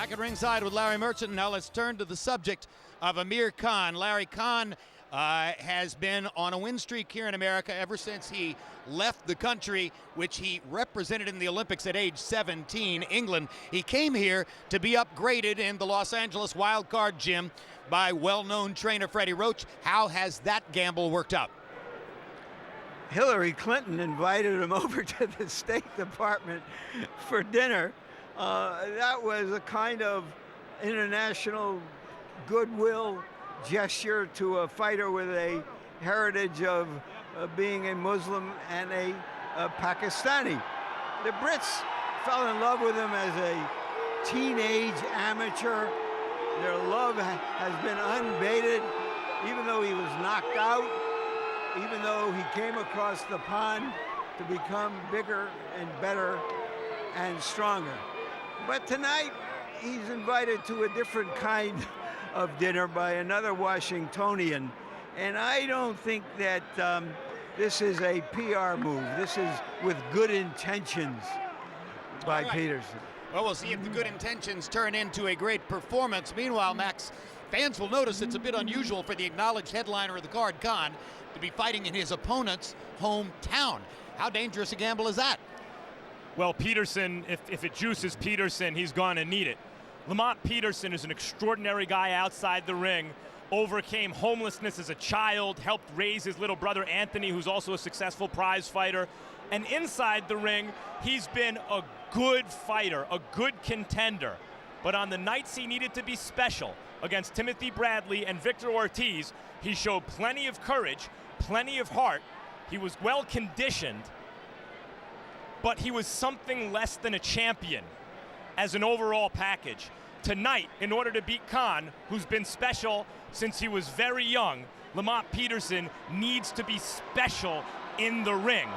Back at ringside with Larry Merchant. Now let's turn to the subject of Amir Khan. Larry Khan has been on a win streak here in America ever since he left the country, which he represented in the Olympics at age 17, England. He came here to be upgraded in the Los Angeles Wildcard Gym by well-known trainer Freddie Roach. How has that gamble worked out? Hillary Clinton invited him over to the State Department for dinner. That was a kind of international goodwill gesture to a fighter with a heritage of being a Muslim and a Pakistani. The Brits fell in love with him as a teenage amateur. Their love has been unabated, even though he was knocked out, even though he came across the pond to become bigger and better and stronger. But tonight, he's invited to a different kind of dinner by another Washingtonian. And I don't think that this is a PR move. This is with good intentions by Peterson. Well, we'll see if the good intentions turn into a great performance. Meanwhile, Max, fans will notice it's a bit unusual for the acknowledged headliner of the card, Khan, to be fighting in his opponent's hometown. How dangerous a gamble is that? Well, Peterson, if it juices Peterson, he's going to need it. Lamont Peterson is an extraordinary guy outside the ring, overcame homelessness as a child, helped raise his little brother Anthony, who's also a successful prize fighter. And inside the ring, he's been a good fighter, a good contender. But on the nights he needed to be special against Timothy Bradley and Victor Ortiz, he showed plenty of courage, plenty of heart. He was well conditioned, but he was something less than a champion as an overall package. Tonight, in order to beat Khan, who's been special since he was very young, Lamont Peterson needs to be special in the ring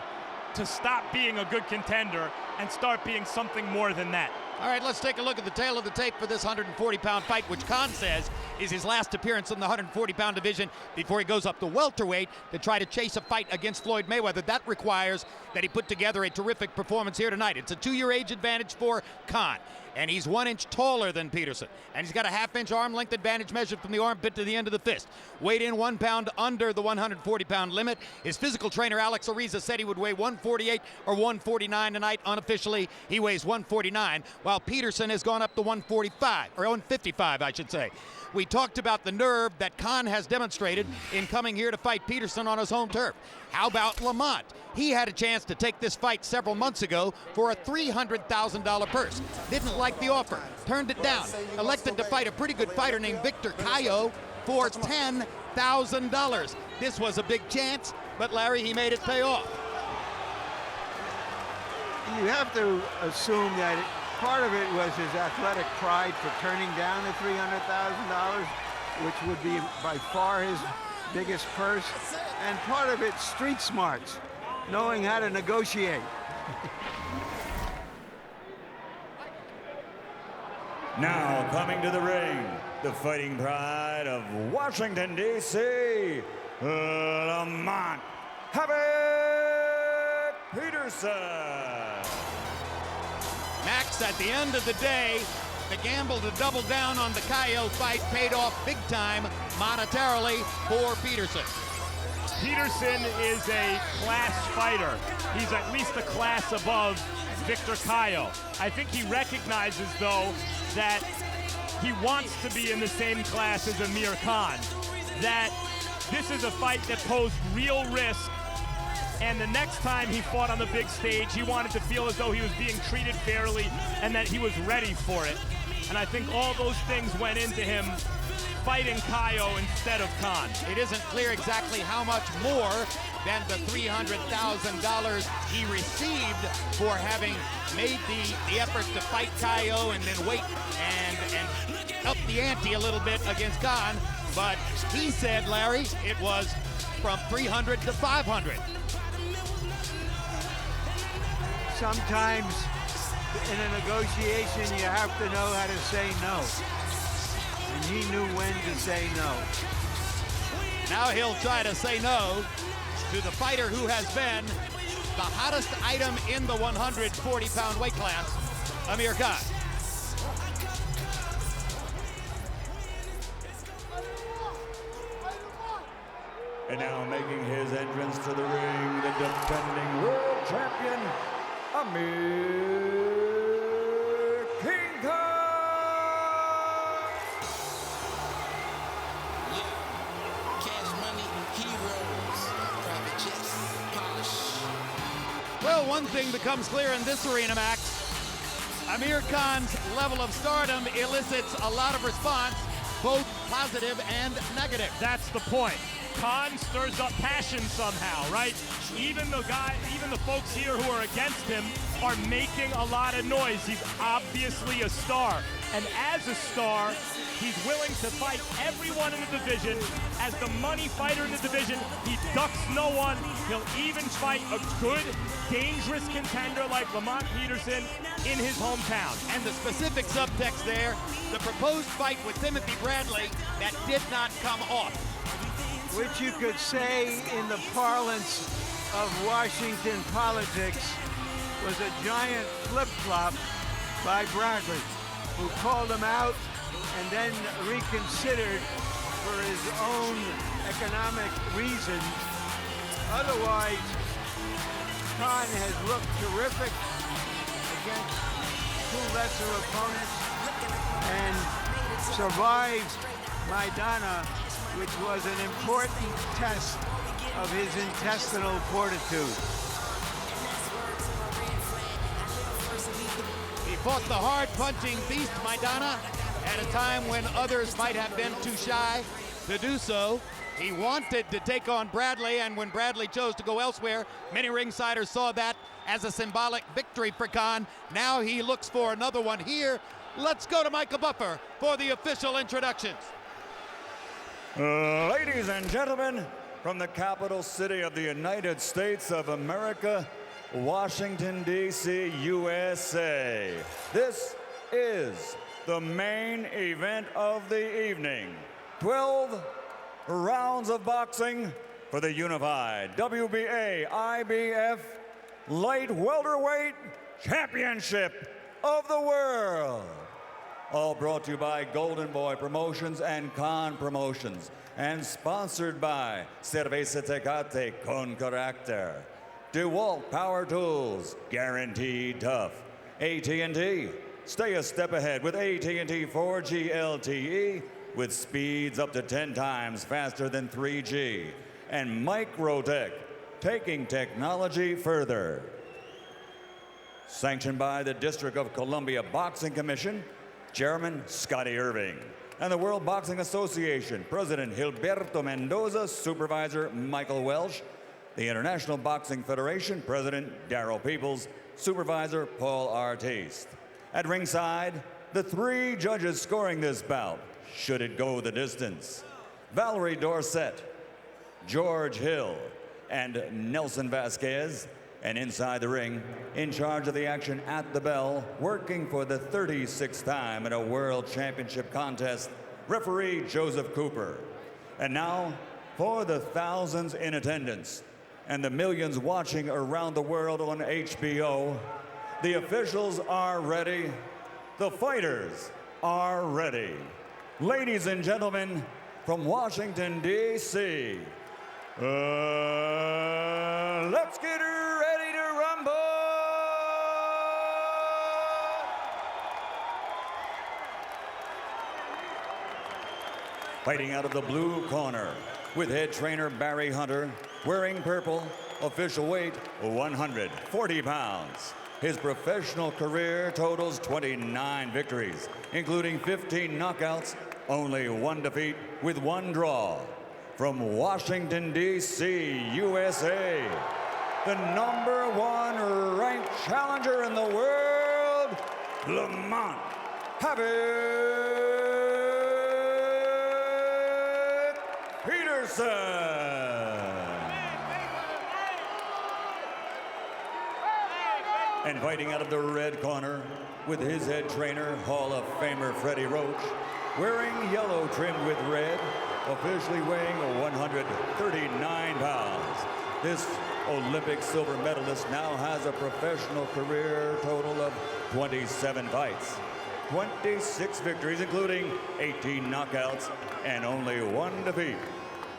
to stop being a good contender and start being something more than that. All right, let's take a look at the tail of the tape for this 140-pound fight, which Khan says is his last appearance in the 140-pound division before he goes up to welterweight to try to chase a fight against Floyd Mayweather. That requires that he put together a terrific performance here tonight. It's a 2-year age advantage for Khan, and he's 1 inch taller than Peterson, and he's got a half-inch arm length advantage measured from the armpit to the end of the fist. Weighed in 1 pound under the 140-pound limit. His physical trainer, Alex Ariza, said he would weigh 148 or 149 tonight. Unofficially, he weighs 149, while Peterson has gone up to 145, or 155, I should say. We talked about the nerve that Khan has demonstrated in coming here to fight Peterson on his home turf. How about Lamont? He had a chance to take this fight several months ago for a $300,000 purse. Didn't like the offer, turned it down, elected to fight a pretty good fighter named Victor Cayo for $10,000. This was a big chance, but Larry, he made it pay off. You have to assume that part of it was his athletic pride for turning down the $300,000, which would be by far his biggest purse, and part of it street smarts, knowing how to negotiate. Now coming to the ring, the fighting pride of Washington, D.C., Lamont Peterson. Max, at the end of the day, the gamble to double down on the Cayo fight paid off big time monetarily for Peterson. Peterson is a class fighter. He's at least a class above Victor Cayo. I think he recognizes, though, that he wants to be in the same class as Amir Khan, that this is a fight that posed real risk, and the next time he fought on the big stage, he wanted to feel as though he was being treated fairly and that he was ready for it. And I think all those things went into him fighting Cayo instead of Khan. It isn't clear exactly how much more than the $300,000 he received for having made the effort to fight Cayo and then wait and up the ante a little bit against Khan. But he said, Larry, it was from $300 to $500. Sometimes in a negotiation, you have to know how to say no. And he knew when to say no. Now he'll try to say no to the fighter who has been the hottest item in the 140-pound weight class, Amir Khan. And now making his entrance to the ring, the defending world champion, Amir King Khan! Yeah, cash money, heroes, private jets, polish. Well, one thing becomes clear in this arena, Max. Amir Khan's level of stardom elicits a lot of response, both positive and negative. That's the point. Khan stirs up passion somehow, right? Even the folks here who are against him are making a lot of noise. He's obviously a star. And as a star, he's willing to fight everyone in the division. As the money fighter in the division, he ducks no one. He'll even fight a good, dangerous contender like Lamont Peterson in his hometown. And the specific subtext there, the proposed fight with Timothy Bradley that did not come off. Which you could say in the parlance of Washington politics was a giant flip-flop by Bradley, who called him out and then reconsidered for his own economic reasons. Otherwise, Khan has looked terrific against two lesser opponents and survived Maidana, which was an important test of his intestinal fortitude. He fought the hard-punching beast Maidana at a time when others might have been too shy to do so. He wanted to take on Bradley, and when Bradley chose to go elsewhere, many ringsiders saw that as a symbolic victory for Khan. Now he looks for another one here. Let's go to Michael Buffer for the official introductions. Ladies and gentlemen, from the capital city of the United States of America, Washington, D.C., USA. This is the main event of the evening. 12 rounds of boxing for the unified WBA IBF Light Welterweight Championship of the World. All brought to you by Golden Boy Promotions and Khan Promotions, and sponsored by Cerveza Tecate con Carácter, DeWalt Power Tools, guaranteed tough, AT&T, stay a step ahead with AT&T 4G LTE with speeds up to 10 times faster than 3G, and Microtech, taking technology further. Sanctioned by the District of Columbia Boxing Commission, Chairman Scotty Irving, and the World Boxing Association, President Gilberto Mendoza, Supervisor Michael Welsh, the International Boxing Federation, President Darryl Peoples, Supervisor Paul Artiste. At ringside, the three judges scoring this bout, should it go the distance: Valerie Dorset, George Hill, and Nelson Vasquez. And inside the ring, in charge of the action at the bell, working for the 36th time in a world championship contest, referee Joseph Cooper. And now, for the thousands in attendance and the millions watching around the world on HBO, the officials are ready, the fighters are ready. Ladies and gentlemen, from Washington, D.C., let's get ready to rumble! Fighting out of the blue corner, with head trainer Barry Hunter, wearing purple, official weight 140 pounds. His professional career totals 29 victories, including 15 knockouts, only one defeat with one draw. From Washington, D.C., USA, the #1 ranked challenger in the world, Lamont Peterson. And fighting out of the red corner, with his head trainer, Hall of Famer Freddie Roach, wearing yellow trimmed with red, officially weighing 139 pounds. This Olympic silver medalist now has a professional career total of 27 fights, 26 victories, including 18 knockouts, and only one defeat.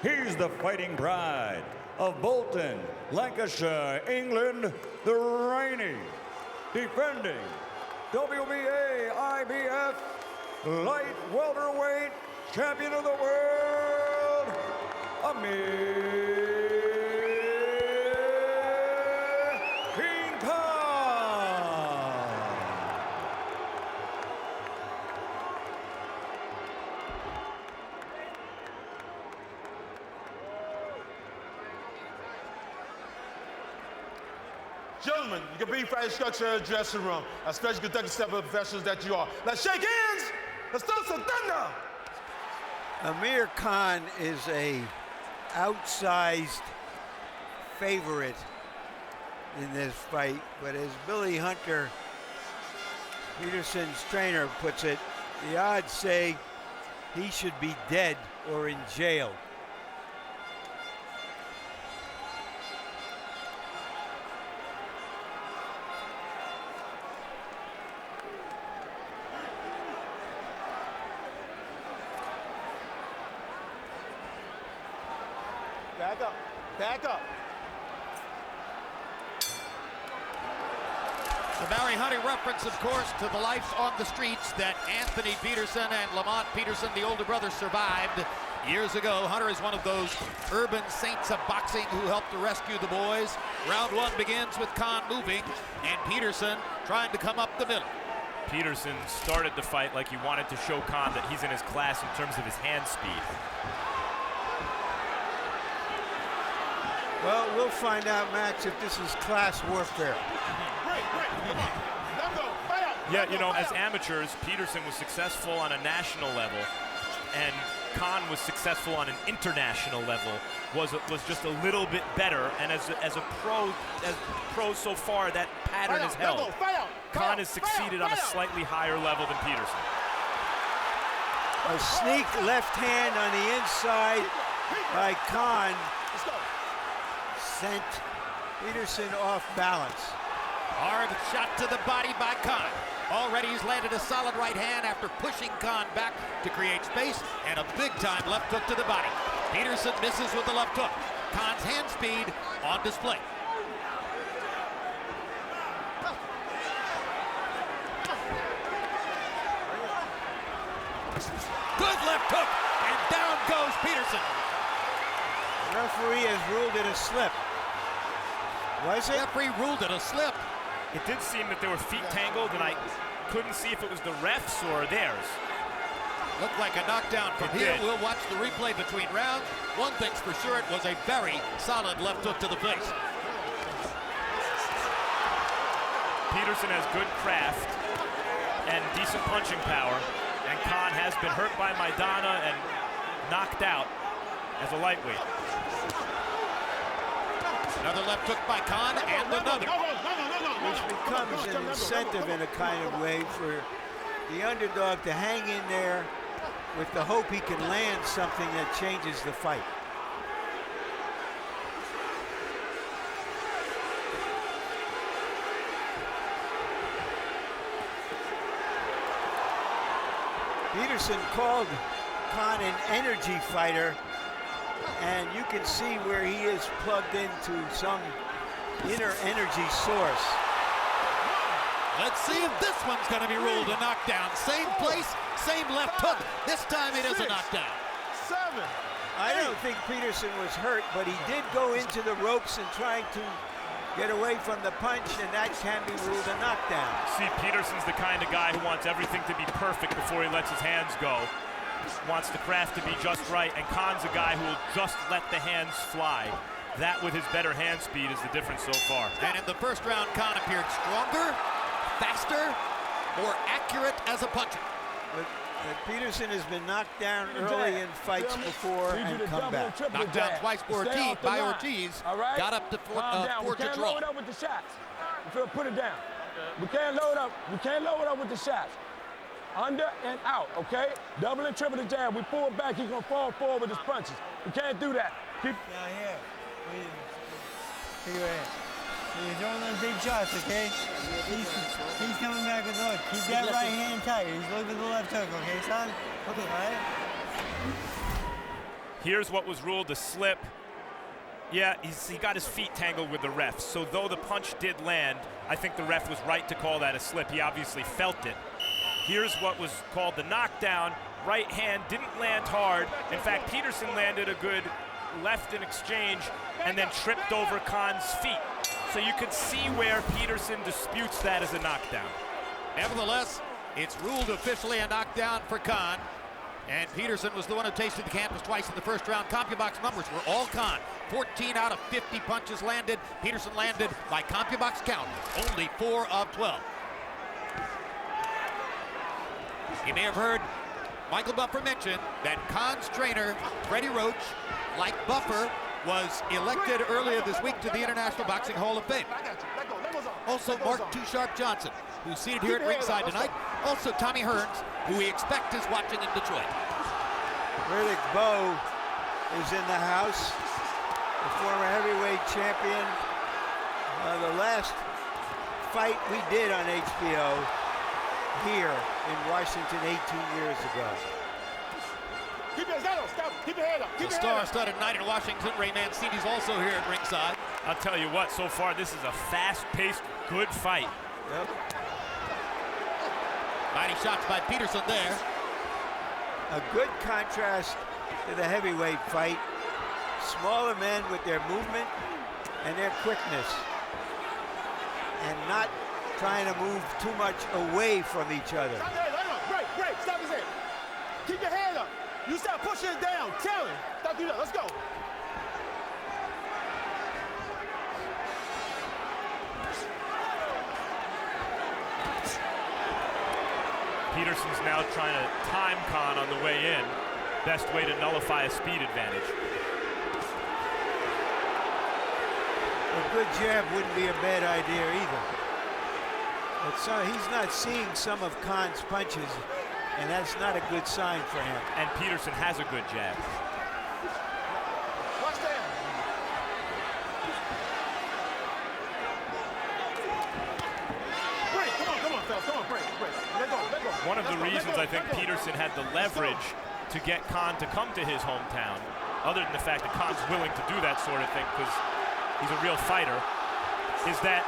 He's the fighting pride of Bolton, Lancashire, England, the reigning, defending WBA IBF light welterweight champion of the world, Amir. Gentlemen, you can be fight structure in the dressing room, especially Kentucky step of professionals that you are. Let's shake hands. Let's throw some thunder. Amir Khan is a outsized favorite in this fight, but as Billy Hunter, Peterson's trainer, puts it, the odds say he should be dead or in jail. Back up. Back up. The Barry Hunter reference, of course, to the life on the streets that Anthony Peterson and Lamont Peterson, the older brother, survived years ago. Hunter is one of those urban saints of boxing who helped to rescue the boys. Round one begins with Khan moving and Peterson trying to come up the middle. Peterson started the fight like he wanted to show Khan that he's in his class in terms of his hand speed. Well, we'll find out, Max, if this is class warfare. Yeah, you know, as amateurs, Peterson was successful on a national level, and Khan was successful on an international level. Was just a little bit better, and as a pro so far, that pattern is held. Khan has succeeded on a slightly higher level than Peterson. A sneak left hand on the inside by Khan sent Peterson off balance. Hard shot to the body by Khan. Already he's landed a solid right hand after pushing Khan back to create space, and a big-time left hook to the body. Peterson misses with the left hook. Khan's hand speed on display. Good left hook, and down goes Peterson. The referee has ruled it a slip. Was it? Referee ruled it a slip. It did seem that there were feet tangled, and I couldn't see if it was the refs or theirs. Looked like a knockdown from here. We'll watch the replay between rounds. One thing's for sure, it was a very solid left hook to the face. Peterson has good craft and decent punching power, and Khan has been hurt by Maidana and knocked out as a lightweight. Another left hook by Khan, and another. Which becomes an incentive in a kind of way for the underdog to hang in there with the hope he can land something that changes the fight. Peterson called Khan an energy fighter, and you can see where he is plugged into some inner energy source. Let's see if this one's going to be ruled a knockdown. Same place, same left hook. This time it is a knockdown. 7. I don't think Peterson was hurt, but he did go into the ropes and trying to get away from the punch, and that can be ruled a knockdown. See, Peterson's the kind of guy who wants everything to be perfect before he lets his hands go. Wants the craft to be just right, and Khan's a guy who will just let the hands fly. That, with his better hand speed, is the difference so far. And in the first round, Khan appeared stronger, faster, more accurate as a puncher. But Peterson has been knocked down early in fights before and come back. Knocked down twice by Ortiz. Got up to forge a draw. Load up with the shots. Put it down. We can't load up. We can't load up with the shots. Under and out, okay? Double and triple the jab. We pull back, he's gonna fall forward with his punches. We can't do that. Keep down here. Figure it out. You're throwing those big shots, okay? He's coming back with look. Keep that right hand tight. He's looking at the left hook, okay, son? Okay. All right? Here's what was ruled a slip. Yeah, he got his feet tangled with the ref. So though the punch did land, I think the ref was right to call that a slip. He obviously felt it. Here's what was called the knockdown. Right hand didn't land hard. In fact, Peterson landed a good left in exchange and then tripped over Khan's feet. So you could see where Peterson disputes that as a knockdown. Nevertheless, it's ruled officially a knockdown for Khan. And Peterson was the one who tasted the canvas twice in the first round. CompuBox numbers were all Khan. 14 out of 50 punches landed. Peterson landed, by CompuBox count, only 4 of 12. You may have heard Michael Buffer mention that Khan's trainer, Freddie Roach, like Buffer, was elected earlier this week to the International Boxing Hall of Fame. Also, Mark Too Sharp Johnson, who's seated here at ringside tonight. Also, Tommy Hearns, who we expect is watching in Detroit. Riddick Bowe is in the house, the former heavyweight champion. The last fight we did on HBO here in Washington 18 years ago. Keep your head up, stop. Keep your head up. It's a star-studded night in Washington. Ray Mancini's also here at ringside. I'll tell you what, so far this is a fast-paced, good fight. Yep. Mighty shots by Peterson there. A good contrast to the heavyweight fight. Smaller men with their movement and their quickness, and not trying to move too much away from each other. Break, stop his head. Keep your head up. You start pushing it down. Tell him. Stop doing that. Let's go. Peterson's now trying to time Khan on the way in. Best way to nullify a speed advantage. A good jab wouldn't be a bad idea either. But so he's not seeing some of Khan's punches, and that's not a good sign for him. And Peterson has a good jab. Watch that. Break. Come on, fellas. Come on, break. Let go. One of the reasons I think Peterson had the leverage to get Khan to come to his hometown, other than the fact that Khan's willing to do that sort of thing because he's a real fighter, is that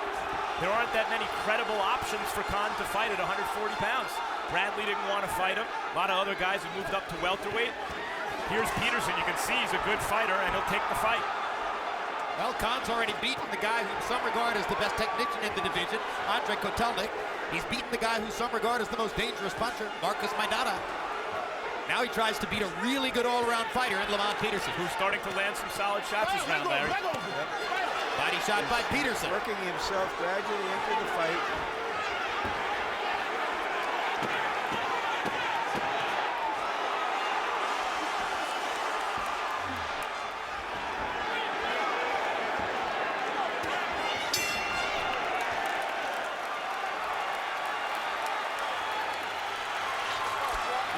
there aren't that many credible options for Khan to fight at 140 pounds. Bradley didn't want to fight him. A lot of other guys have moved up to welterweight. Here's Peterson. You can see he's a good fighter, and he'll take the fight. Well, Khan's already beaten the guy who some regard as the best technician in the division, Andre Kotelnik. He's beaten the guy who some regard as the most dangerous puncher, Marcus Maidana. Now he tries to beat a really good all-around fighter in Lamont Peterson, who's starting to land some solid shots this round, Larry. Body shot by Peterson. Working himself gradually into the fight.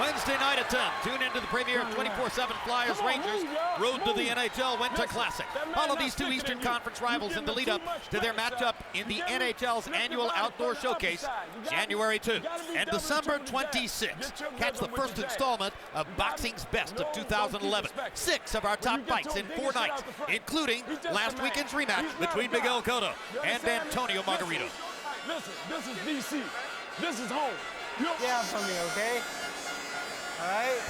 Wednesday night at 10. Tune into the premiere of 24/7 Flyers Rangers Road to the NHL Winter Classic. Follow these two Eastern Conference rivals in the lead-up to their matchup in the NHL's annual Outdoor Showcase, January 2 and December 26. Catch the first installment of Boxing's Best of 2011. 6 of our top fights in 4 nights, including last weekend's rematch between Miguel Cotto and Antonio Margarito. Listen, this is DC. This is home. Get out from me, okay? All right?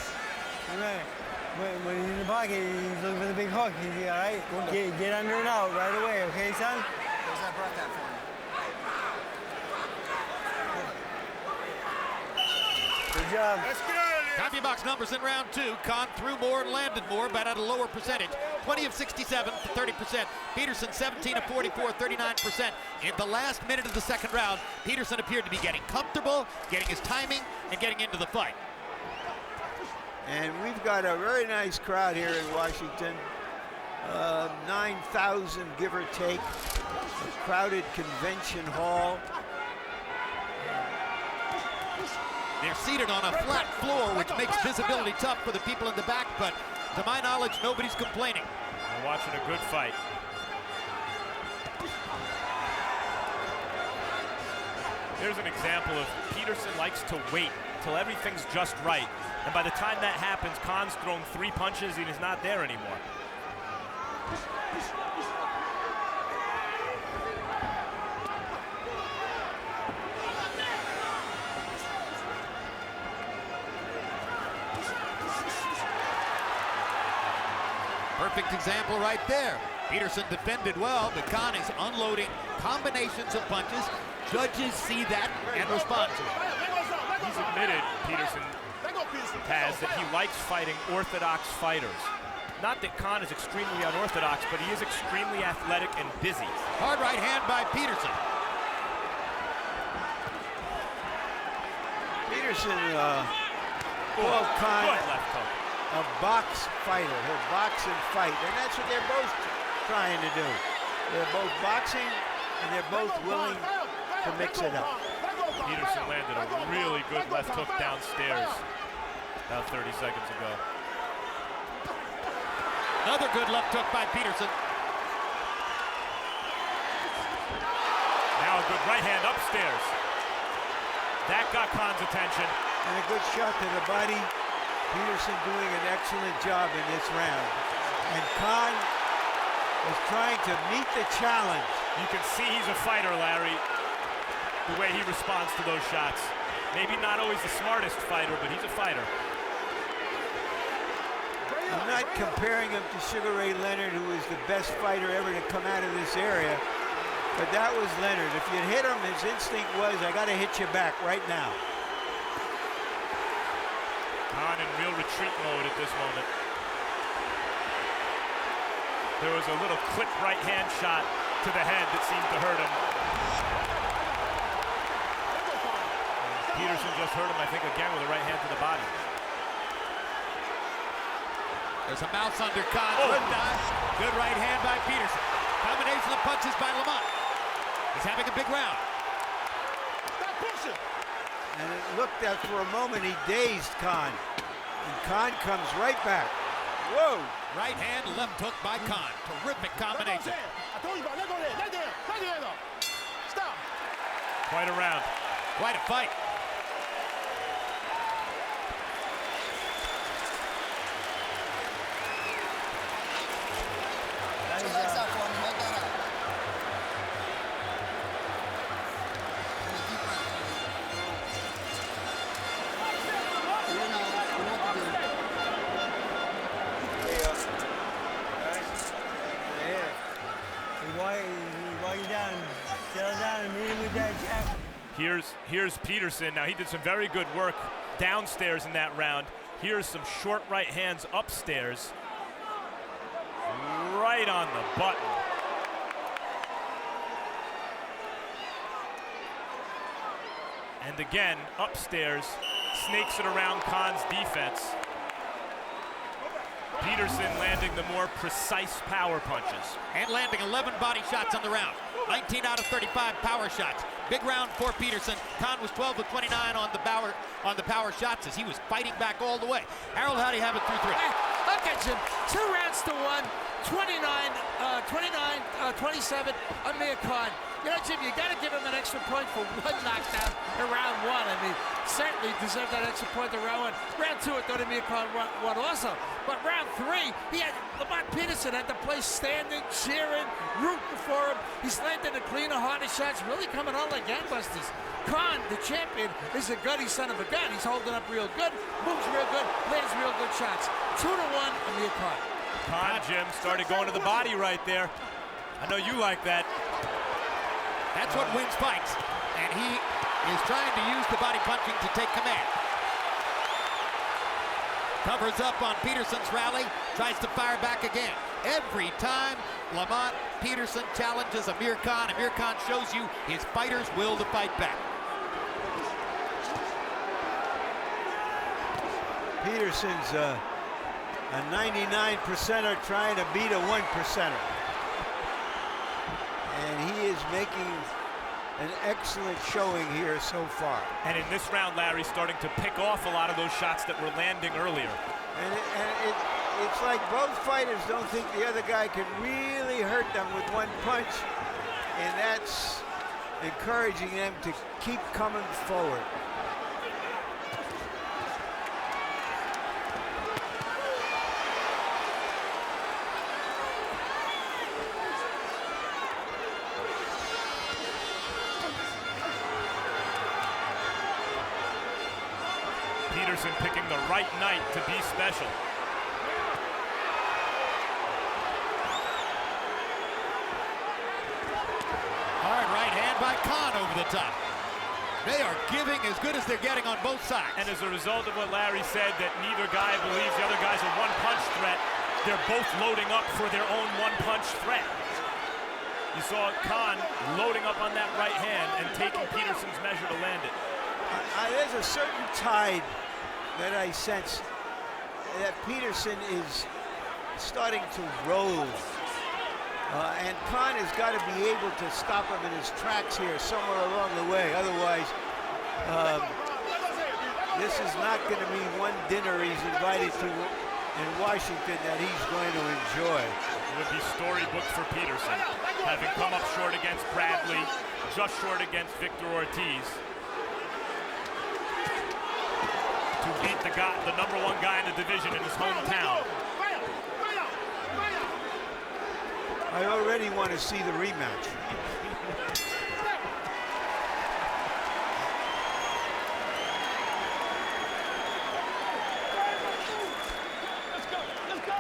When he's in the pocket, he's looking for the big hook. All right? Get under and out right away, okay, son? Where's that breath at for me? Good job. Let's get out of here. CompuBox numbers in round 2. Khan threw more and landed more, but at a lower percentage. 20 of 67 for 30%. Peterson 17 of 44, 39%. In the last minute of the second round, Peterson appeared to be getting comfortable, getting his timing, and getting into the fight. And we've got a very nice crowd here in Washington. 9,000, give or take. A crowded convention hall. They're seated on a flat floor, which makes visibility tough for the people in the back, but to my knowledge, nobody's complaining. We're watching a good fight. Here's an example of Peterson likes to wait till everything's just right. And by the time that happens, Khan's thrown 3 punches and he's not there anymore. Perfect example right there. Peterson defended well, but Khan is unloading combinations of punches. Judges see that and respond to it. He's admitted, Peterson has, that he likes fighting orthodox fighters. Not that Khan is extremely unorthodox, but he is extremely athletic and busy. Hard right hand by Peterson. Peterson called Khan Good left hook. a box fighter. He'll box and fight, and that's what they're both trying to do. They're both boxing, and they're both willing to mix it up. Peterson landed a really good left hook downstairs about 30 seconds ago. Another good left hook by Peterson. Now a good right hand upstairs. That got Khan's attention. And a good shot to the body. Peterson doing an excellent job in this round. And Khan is trying to meet the challenge. You can see he's a fighter, Larry, the way he responds to those shots. Maybe not always the smartest fighter, but he's a fighter. I'm not comparing him to Sugar Ray Leonard, who was the best fighter ever to come out of this area, but that was Leonard. If you hit him, his instinct was, I got to hit you back right now. Khan in real retreat mode at this moment. There was a little clip right hand shot to the head that seemed to hurt him. Peterson just hurt him, I think, again with a right hand to the body. There's a mouse under Khan. Oh. Good dodge. Good right hand by Peterson. Combination of punches by Lamont. He's having a big round. And it looked that for a moment he dazed Khan. And Khan comes right back. Whoa! Right hand, left hook by Khan. Terrific combination. Stop. Quite a round. Quite a fight. Relax out for me. Hold that up. And a deep breath. You know what to do. While you're down, settle down and meet him with that jab. Here's Peterson. Now he did some very good work downstairs in that round. Here's some short right hands upstairs. Right on the button. And again, upstairs, snakes it around Khan's defense. Peterson landing the more precise power punches. And landing 11 body shots on the round. 19 out of 35 power shots. Big round for Peterson. Khan was 12 of 29 on the power shots as he was fighting back all the way. Harold, how do you have it through 3? Look at Jim, 2 rounds to 1, 27, Amir Khan. You know, Jim, you got to give him an extra point for 1 knockdown in round 1. I mean, certainly deserved that extra point in round 1. Round 2, I thought Amir Khan won also. But round 3, Lamont Peterson had the place standing, cheering, rooting for him. He's landing the cleaner, harder shots, really coming on like gangbusters. Khan, the champion, is a gutty son of a gun. He's holding up real good, moves real good, lands real good shots. 2-1, Amir Khan. Khan, Jim, started going to the body right there. I know you like that. That's what wins fights. And he is trying to use the body punching to take command. Covers up on Peterson's rally, tries to fire back again. Every time Lamont Peterson challenges Amir Khan shows you his fighter's will to fight back. Peterson's a 99%er trying to beat a 1%er. And he is making an excellent showing here so far. And in this round, Larry starting to pick off a lot of those shots that were landing earlier. And it's like both fighters don't think the other guy can really hurt them with 1 punch. And that's encouraging them to keep coming forward. Peterson picking the right night to be special. Hard right hand by Khan over the top. They are giving as good as they're getting on both sides. And as a result of what Larry said, that neither guy believes the other guy's a one-punch threat, they're both loading up for their own one-punch threat. You saw Khan loading up on that right hand and taking Peterson's measure to land it. There's a certain tide that I sense that Peterson is starting to roll. And Khan has got to be able to stop him in his tracks here somewhere along the way. Otherwise, this is not going to be one dinner he's invited to in Washington that he's going to enjoy. It would be storybook for Peterson, having come up short against Bradley, just short against Victor Ortiz. To beat the number one guy in the division in his hometown. I already want to see the rematch. Let's go.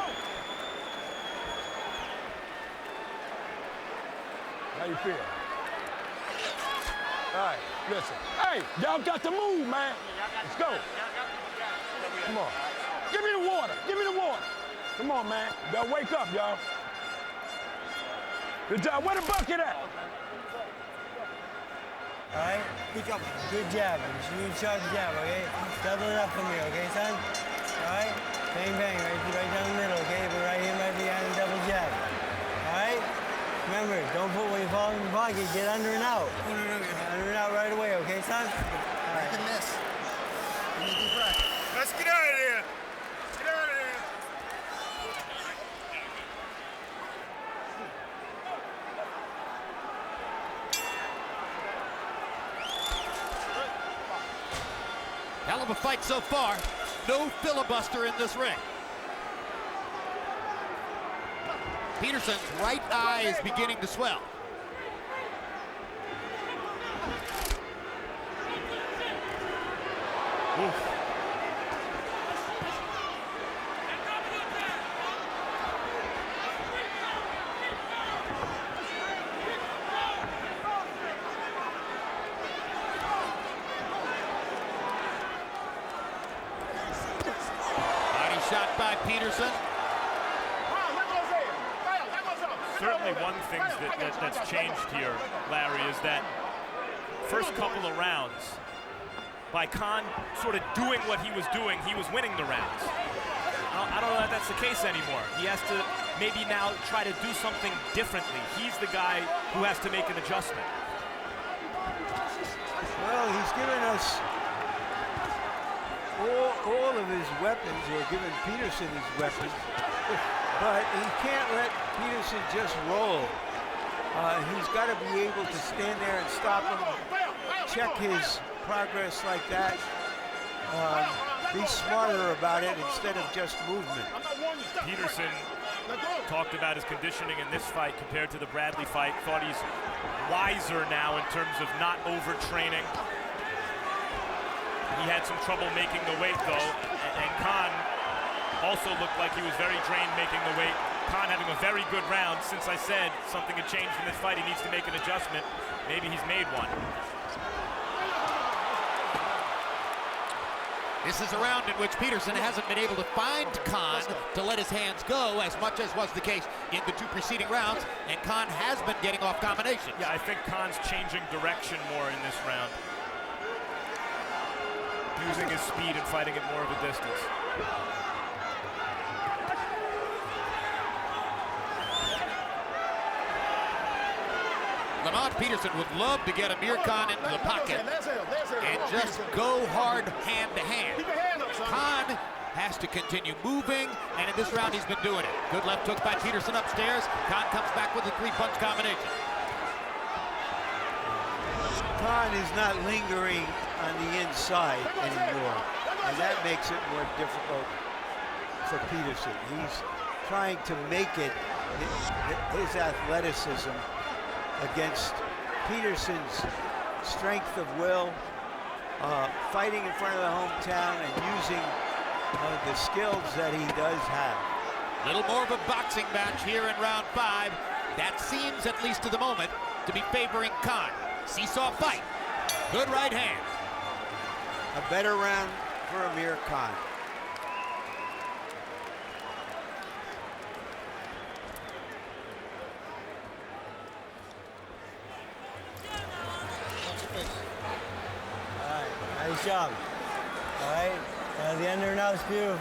How you feel? All right, listen. Hey, y'all got to move, man. Let's go. Come on. Give me the water. Give me the water. Come on, man. Y'all wake up, y'all. Good job. Where the bucket at? All right? Good job. You sharp jab, okay? Double it up for me, okay, son? All right? Bang, bang, right down the middle, okay? But right here, right behind the double jab. All right? Remember, don't put when you fall in the pocket, get under and out. Under and out right away, okay, son? All right. Can miss. Give me a deep breath. Let's get out of here. Get out of here. Hell of a fight so far. No filibuster in this ring. Peterson's right eye is beginning to swell. Oof. Body shot by Peterson. Certainly one thing that's changed here, Larry, is that first couple of rounds, by Khan sort of doing what he was doing, he was winning the rounds. I don't know if that's the case anymore. He has to maybe now try to do something differently. He's the guy who has to make an adjustment. Well, he's given us all of his weapons, or given Peterson his weapons, but he can't let Peterson just roll. He's got to be able to stand there and stop him, check his progress like that, be smarter about it instead of just movement. Peterson talked about his conditioning in this fight compared to the Bradley fight, thought he's wiser now in terms of not overtraining. He had some trouble making the weight though, and Khan also looked like he was very drained making the weight. Khan having a very good round. Since I said something had changed in this fight, he needs to make an adjustment. Maybe he's made one. This is a round in which Peterson hasn't been able to find Khan to let his hands go as much as was the case in the two preceding rounds, and Khan has been getting off combinations. Yeah, I think Khan's changing direction more in this round. Using his speed and fighting at more of a distance. Lamont Peterson would love to get Amir Khan into the pocket and just go hard hand to hand. Khan has to continue moving, and in this round he's been doing it. Good left hook by Peterson upstairs. Khan comes back with a three-punch combination. Khan is not lingering on the inside anymore, and that makes it more difficult for Peterson. He's trying to make it his athleticism against Peterson's strength of will, fighting in front of the hometown and using the skills that he does have. Little more of a boxing match here in round 5. That seems, at least to the moment, to be favoring Khan. Seesaw fight. Good right hand. A better round for Amir Khan. All right, nice job. All right, the under now is beautiful,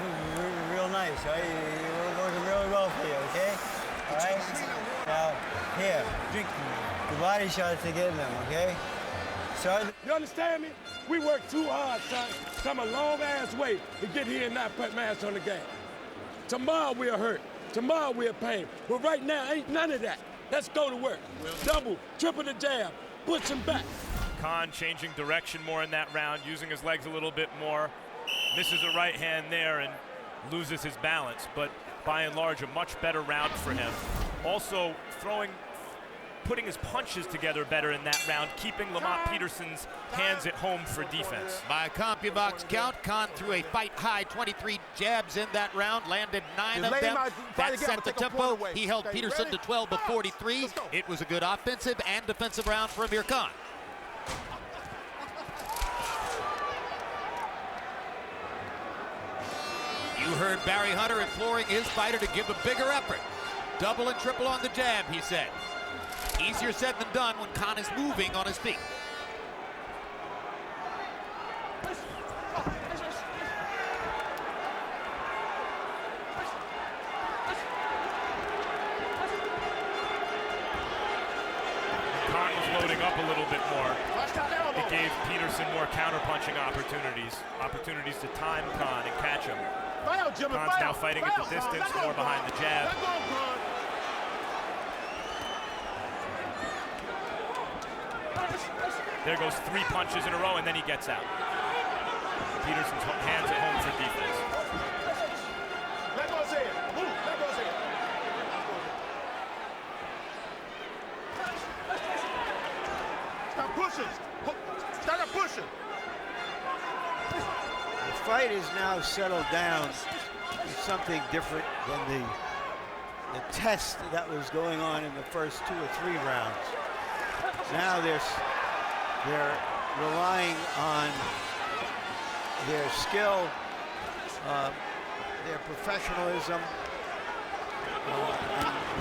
real nice. All right, you're working really well for you. Okay. All right. Now, here, drink the body shots to get them. Okay. So. You understand me? We work too hard, son. Come a long ass way to get here and not put mass on the game. Tomorrow we'll hurt. Tomorrow we'll pain. But right now, ain't none of that. Let's go to work. Double, triple the jab, push him back. Khan changing direction more in that round, using his legs a little bit more. Misses a right hand there and loses his balance, but by and large, a much better round for him. Also putting his punches together better in that round, keeping Lamont Peterson's hands at home for defense. By CompuBox count, Khan threw a fight-high 23 jabs in that round, landed 9 of them. That set the tempo. He held Peterson to 12 of 43. It was a good offensive and defensive round for Amir Khan. You heard Barry Hunter imploring his fighter to give a bigger effort. Double and triple on the jab, he said. Easier said than done when Khan is moving on his feet. Khan was loading up a little bit more. It gave Peterson more counter-punching opportunities to time Khan and catch him. Khan's now fighting at the distance, more behind the jab. There goes 3 punches in a row, and then he gets out. Peterson's hands at home for defense. Stop pushing. Start pushing. The fight is now settled down to something different than the test that was going on in the first 2 or 3 rounds. Now they're relying on their skill, their professionalism, and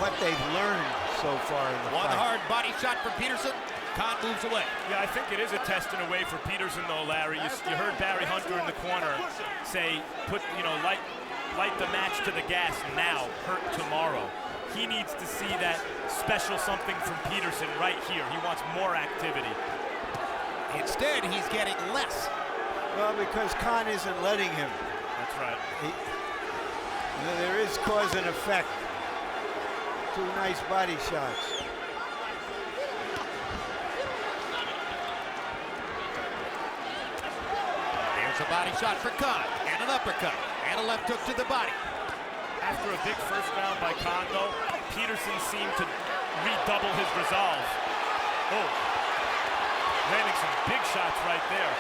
what they've learned so far in the One fight. hard body shot from Peterson. Khan moves away. Yeah, I think it is a test in a way for Peterson, though, Larry. You heard Barry Hunter in the corner say, light the match to the gas now, hurt tomorrow. He needs to see that special something from Peterson right here. He wants more activity. Instead, he's getting less. Well, because Khan isn't letting him. That's right. There is cause and effect. 2 nice body shots. There's a body shot for Khan, and an uppercut, and a left hook to the body. After a big first round by Khan, though, Peterson seemed to redouble his resolve. Oh, landing some big shots right there.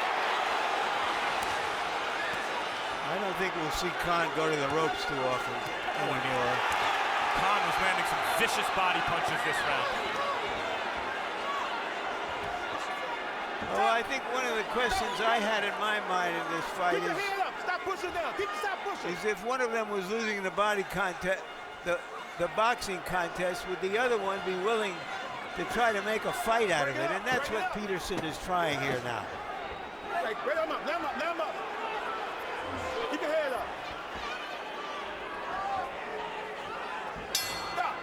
I don't think we'll see Khan go to the ropes too often anymore. Khan was landing some vicious body punches this round. Well, I think one of the questions I had in my mind in this fight is, Stop pushing down. Stop pushing. is if one of them was losing the body contest, the boxing contest, would the other one be willing to try to make a fight out of it? And that's what Peterson is trying here now. Let him up. Let him up. Let him up. Keep your head up. Stop.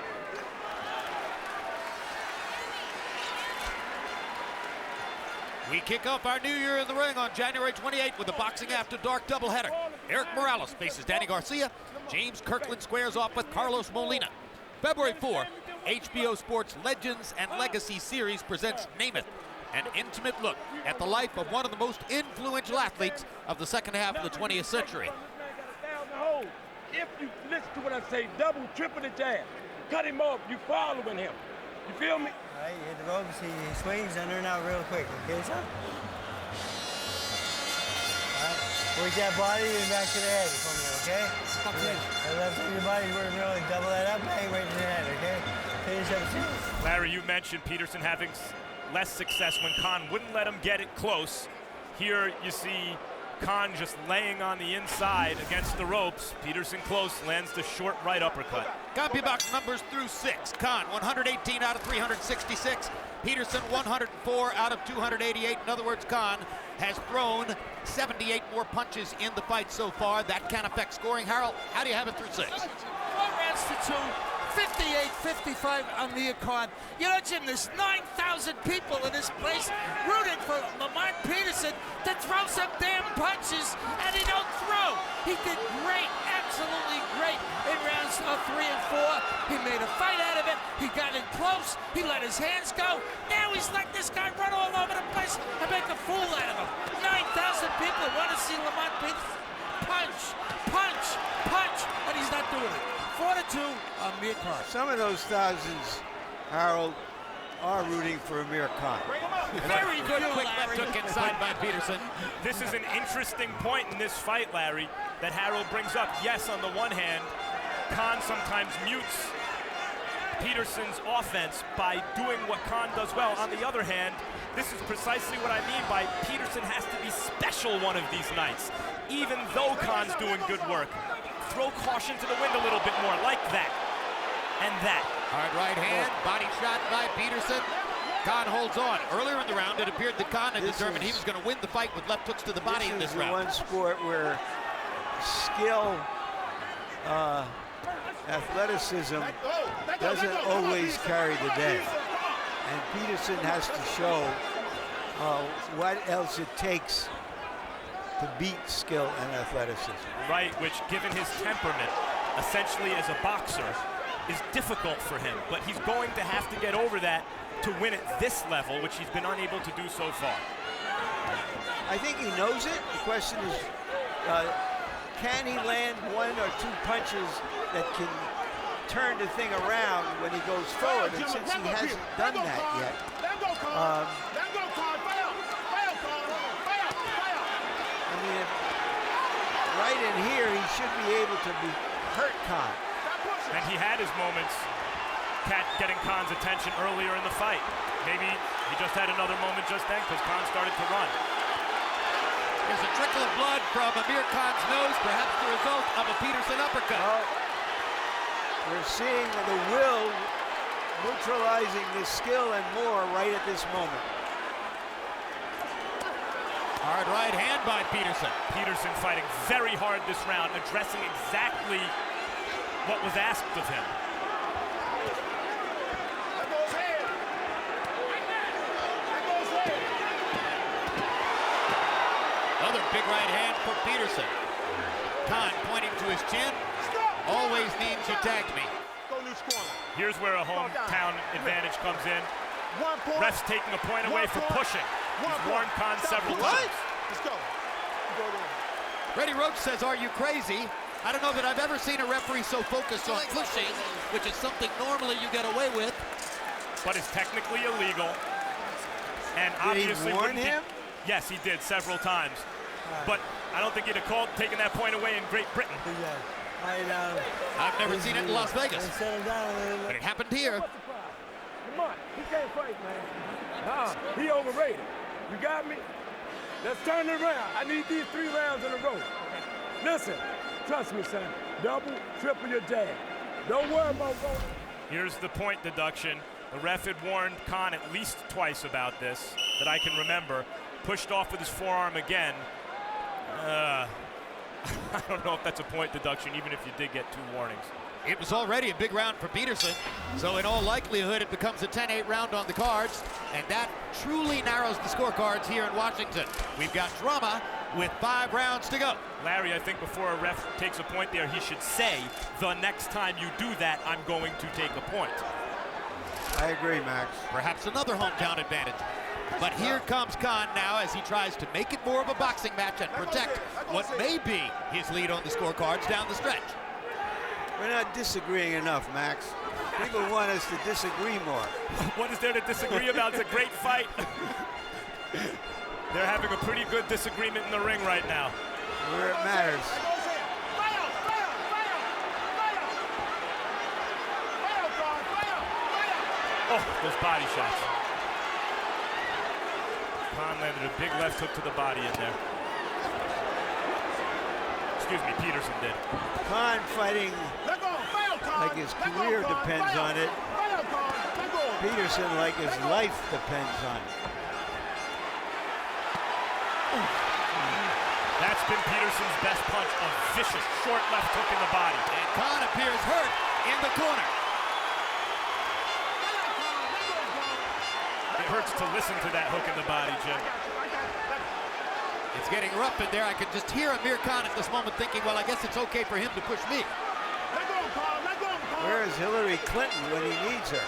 We kick off our new year in the ring on January 28th with a Boxing After Dark doubleheader. Eric Morales faces Danny Garcia. James Kirkland squares off with Carlos Molina. February 4, HBO Sports Legends and Legacy Series presents Namath, an intimate look at the life of one of the most influential athletes of the second half of the 20th century. If you listen to what I say, double, triple the jab. Cut him off, you following him. You feel me? All right, hit the ropes, he swings under and out real quick, okay, son? Work that body and back to the head for me, okay? The left side of your body, we're really double that up, bang right to the head, okay? Finish up two. Larry, you mentioned Peterson having less success when Khan wouldn't let him get it close. Here you see Khan just laying on the inside against the ropes. Peterson close, lands the short right uppercut. CompuBox numbers through 6. Khan 118 out of 366. Peterson 104 out of 288. In other words, Khan has thrown 78 more punches in the fight so far. That can affect scoring. Harold, how do you have it through 6? 4 rounds to 2. 58-55 Amir Khan. You know, Jim, there's 9,000 people in this place rooting for Lamont Peterson to throw some damn punches, and he don't throw. He did great, absolutely great in rounds 3 and 4. He made a fight out of it. He got in close. He let his hands go. Now he's let this guy run all over the place and make a fool out of him. 9,000 people want to see Lamont Peterson punch, punch, punch, and he's not doing it. 4-2, Amir Khan. Some of those thousands, Harold, are rooting for Amir Khan. Very good quick left hook inside by Peterson. This is an interesting point in this fight, Larry, that Harold brings up. Yes, on the one hand, Khan sometimes mutes Peterson's offense by doing what Khan does well. On the other hand, this is precisely what I mean by Peterson has to be special one of these nights. Even though Khan's doing good work, throw caution to the wind a little bit more, like that, and that. Hard right hand, body shot by Peterson. Khan holds on. Earlier in the round, it appeared that Khan had determined he was going to win the fight with left hooks to the body in this round. One sport where skill, athleticism doesn't always carry the day. And Peterson has to show what else it takes to beat skill and athleticism. Right, which given his temperament, essentially as a boxer, is difficult for him. But he's going to have to get over that to win at this level, which he's been unable to do so far. I think he knows it. The question is, can he land 1 or 2 punches that can turn the thing around when he goes forward? And since he hasn't done that yet, I mean, right in here, he should be able to hurt Khan. And he had his moments getting Khan's attention earlier in the fight. Maybe he just had another moment just then because Khan started to run. There's a trickle of blood from Amir Khan's nose, perhaps the result of a Peterson uppercut. We're seeing the will neutralizing the skill and more right at this moment. Hard right hand by Peterson. Peterson fighting very hard this round, addressing exactly what was asked of him. Another big right hand for Peterson. Khan pointing to his chin. Always means you tagged me. Here's where a hometown advantage comes in. Ref's taking a point away for pushing. He's warned Khan several times. Let's go. Freddie Roach says, are you crazy? I don't know that I've ever seen a referee so focused on pushing, which is something normally you get away with. But it's technically illegal. And Did obviously he warn him? Yes, he did several times. But I don't think he'd have taken that point away in Great Britain. I've never seen it in Las Vegas. But it happened here. Come on, he can't fight, man. He overrated. You got me? Let's turn it around. I need these 3 rounds in a row. Listen, trust me, son. Double, triple your jab. Don't worry about going. Here's the point deduction. The ref had warned Khan at least twice about this, that I can remember. Pushed off with his forearm again. I don't know if that's a point deduction, even if you did get 2 warnings. It was already a big round for Peterson, so in all likelihood it becomes a 10-8 round on the cards, and that truly narrows the scorecards here in Washington. We've got drama with 5 rounds to go. Larry, I think before a ref takes a point there, he should say, the next time you do that, I'm going to take a point. I agree, Max. Perhaps another hometown advantage. But here comes Khan now as he tries to make it more of a boxing match and protect what may be his lead on the scorecards down the stretch. We're not disagreeing enough, Max. People want us to disagree more. What is there to disagree about? It's a great fight. They're having a pretty good disagreement in the ring right now. where it matters. Oh, those body shots. Khan landed a big left hook to the body in there. Excuse me, Peterson did. Khan fighting like his career depends on it. Peterson like his life depends on it. That's been Peterson's best punch, a vicious short left hook in the body. And Khan appears hurt in the corner. It hurts to listen to that hook in the body, Jim. It's getting rough in there. I could just hear Amir Khan at this moment thinking, well, I guess it's okay for him to push me. Where is Hillary Clinton when he needs her?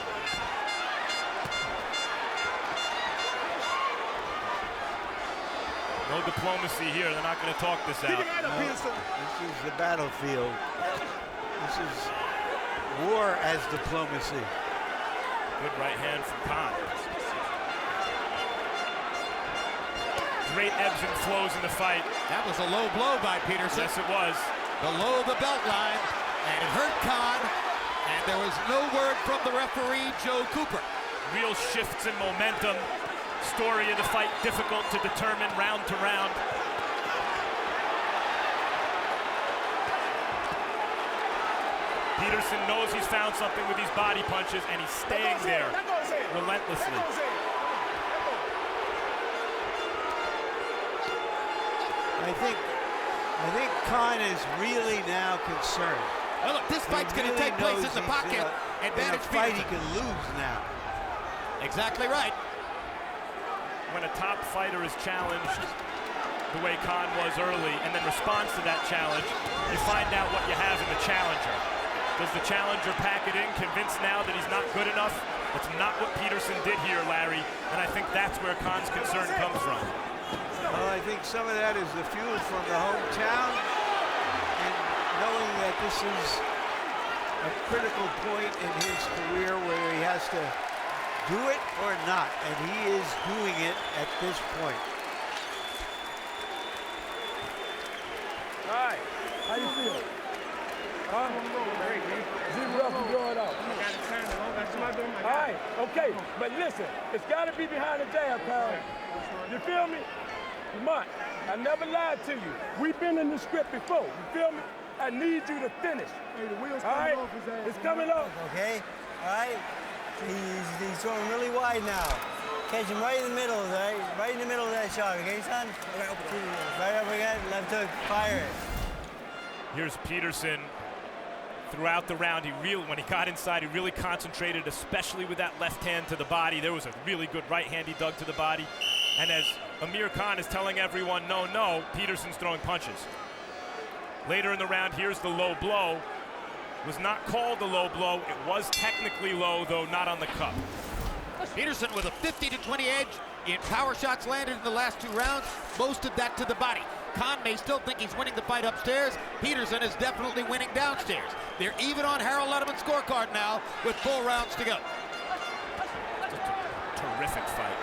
No diplomacy here. They're not going to talk this out. No, this is the battlefield. This is war as diplomacy. Good right hand from Khan. Great ebbs and flows in the fight. That was a low blow by Peterson. Yes, it was. Below the belt line, and it hurt Khan, and there was no word from the referee, Joe Cooper. Real shifts in momentum. Story of the fight difficult to determine round to round. Peterson knows he's found something with these body punches, and he's staying there relentlessly. I think Khan is really now concerned. Well, look, this fight's going to take place in the pocket. Advantage fight he Peterson. can lose now. Exactly right. When a top fighter is challenged the way Khan was early and then responds to that challenge, you find out what you have in the challenger. Does the challenger pack it in, convinced now that he's not good enough? That's not what Peterson did here, Larry, and I think that's where Khan's concern comes from. Well, I think some of that is the fuel from the hometown and knowing that this is a critical point in his career where he has to do it or not, and he is doing it at this point. All right, how you feel? Huh? Great, man. Zero up and draw it out. All right, okay, but listen, it's got to be behind the jab, Kyle. You feel me? Lamont, I never lied to you. We've been in the script before, you feel me? I need you to finish. Hey, the wheel's coming off his ass. It's coming off. Okay, all right. He's throwing really wide now. Catch him right in the middle, right? Right in the middle of that shot, okay, son? Right uppercut, left hook, fire it. Here's Peterson. Throughout the round, when he got inside, he really concentrated, especially with that left hand to the body. There was a really good right hand he dug to the body. And as Amir Khan is telling everyone, no, Peterson's throwing punches. Later in the round, here's the low blow. Was not called the low blow. It was technically low, though not on the cup. Peterson with a 50-20 edge in power shots landed in the last 2 rounds. Most of that to the body. Khan may still think he's winning the fight upstairs. Peterson is definitely winning downstairs. They're even on Harold Letterman's scorecard now with 4 rounds to go. Just a terrific fight.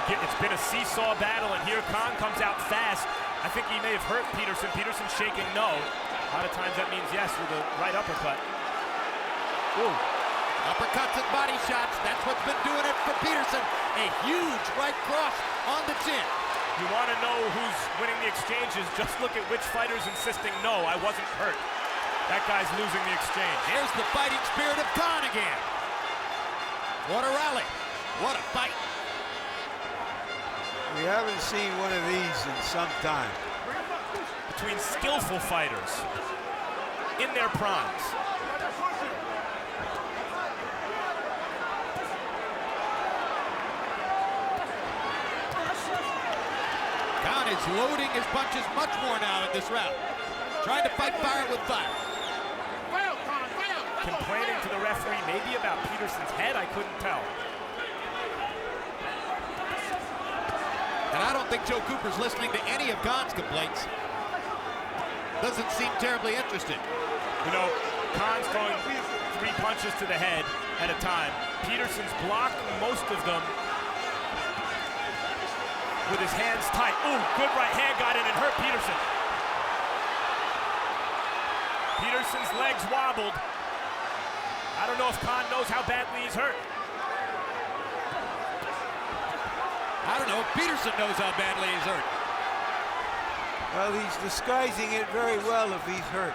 It's been a seesaw battle, and here Khan comes out fast. I think he may have hurt Peterson. Peterson's shaking no. A lot of times that means yes with a right uppercut. Ooh. Uppercuts and body shots. That's what's been doing it for Peterson. A huge right cross on the chin. You want to know who's winning the exchanges, just look at which fighter's insisting no, I wasn't hurt. That guy's losing the exchange. Here's the fighting spirit of Khan again. What a rally. What a fight. We haven't seen one of these in some time. Between skillful fighters in their primes. Khan is loading his punches much more now in this round. Trying to fight fire with fire. Complaining to the referee maybe about Peterson's head, I couldn't tell. And I don't think Joe Cooper's listening to any of Khan's complaints. Doesn't seem terribly interested. You know, Khan's throwing 3 punches to the head at a time. Peterson's blocking most of them with his hands tight. Ooh, good right hand got in and hurt Peterson. Peterson's legs wobbled. I don't know if Khan knows how badly he's hurt. I don't know if Peterson knows how badly he's hurt. Well, he's disguising it very well if he's hurt.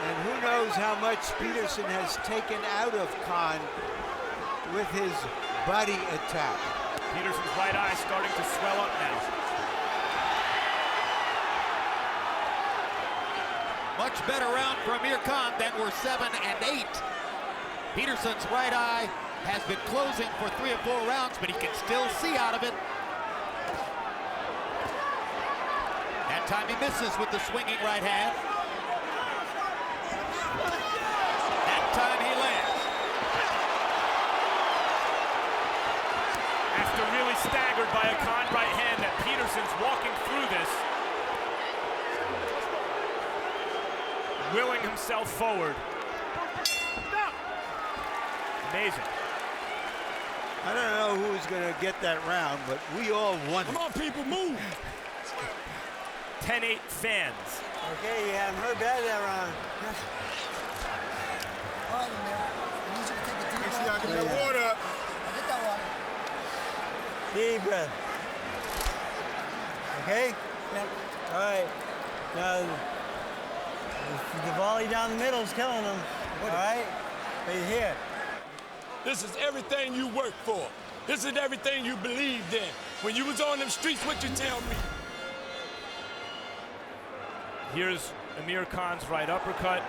And who knows how much Peterson has taken out of Khan with his body attack. Peterson's right eye starting to swell up now. Much better round for Amir Khan than were 7 and 8. Peterson's right eye has been closing for 3 or 4 rounds, but he can still see out of it. That time he misses with the swinging right hand. That time he lands. After really staggered by a Khan right hand, that Peterson's walking through this, willing himself forward. Amazing. I don't know who's going to get that round, but we all won. Come on, people, move. 10-8 fans. Okay, you haven't heard bad that round. All right, Amir. I need you to take a deep Make breath. sure y'all get that water up. I'll get that water. Deep breath. Okay? Yep. All right. Now, the volley down the middle is killing him. All right? Right here. This is everything you worked for. This is everything you believed in. When you was on them streets, what you tell me? Here's Amir Khan's right uppercut.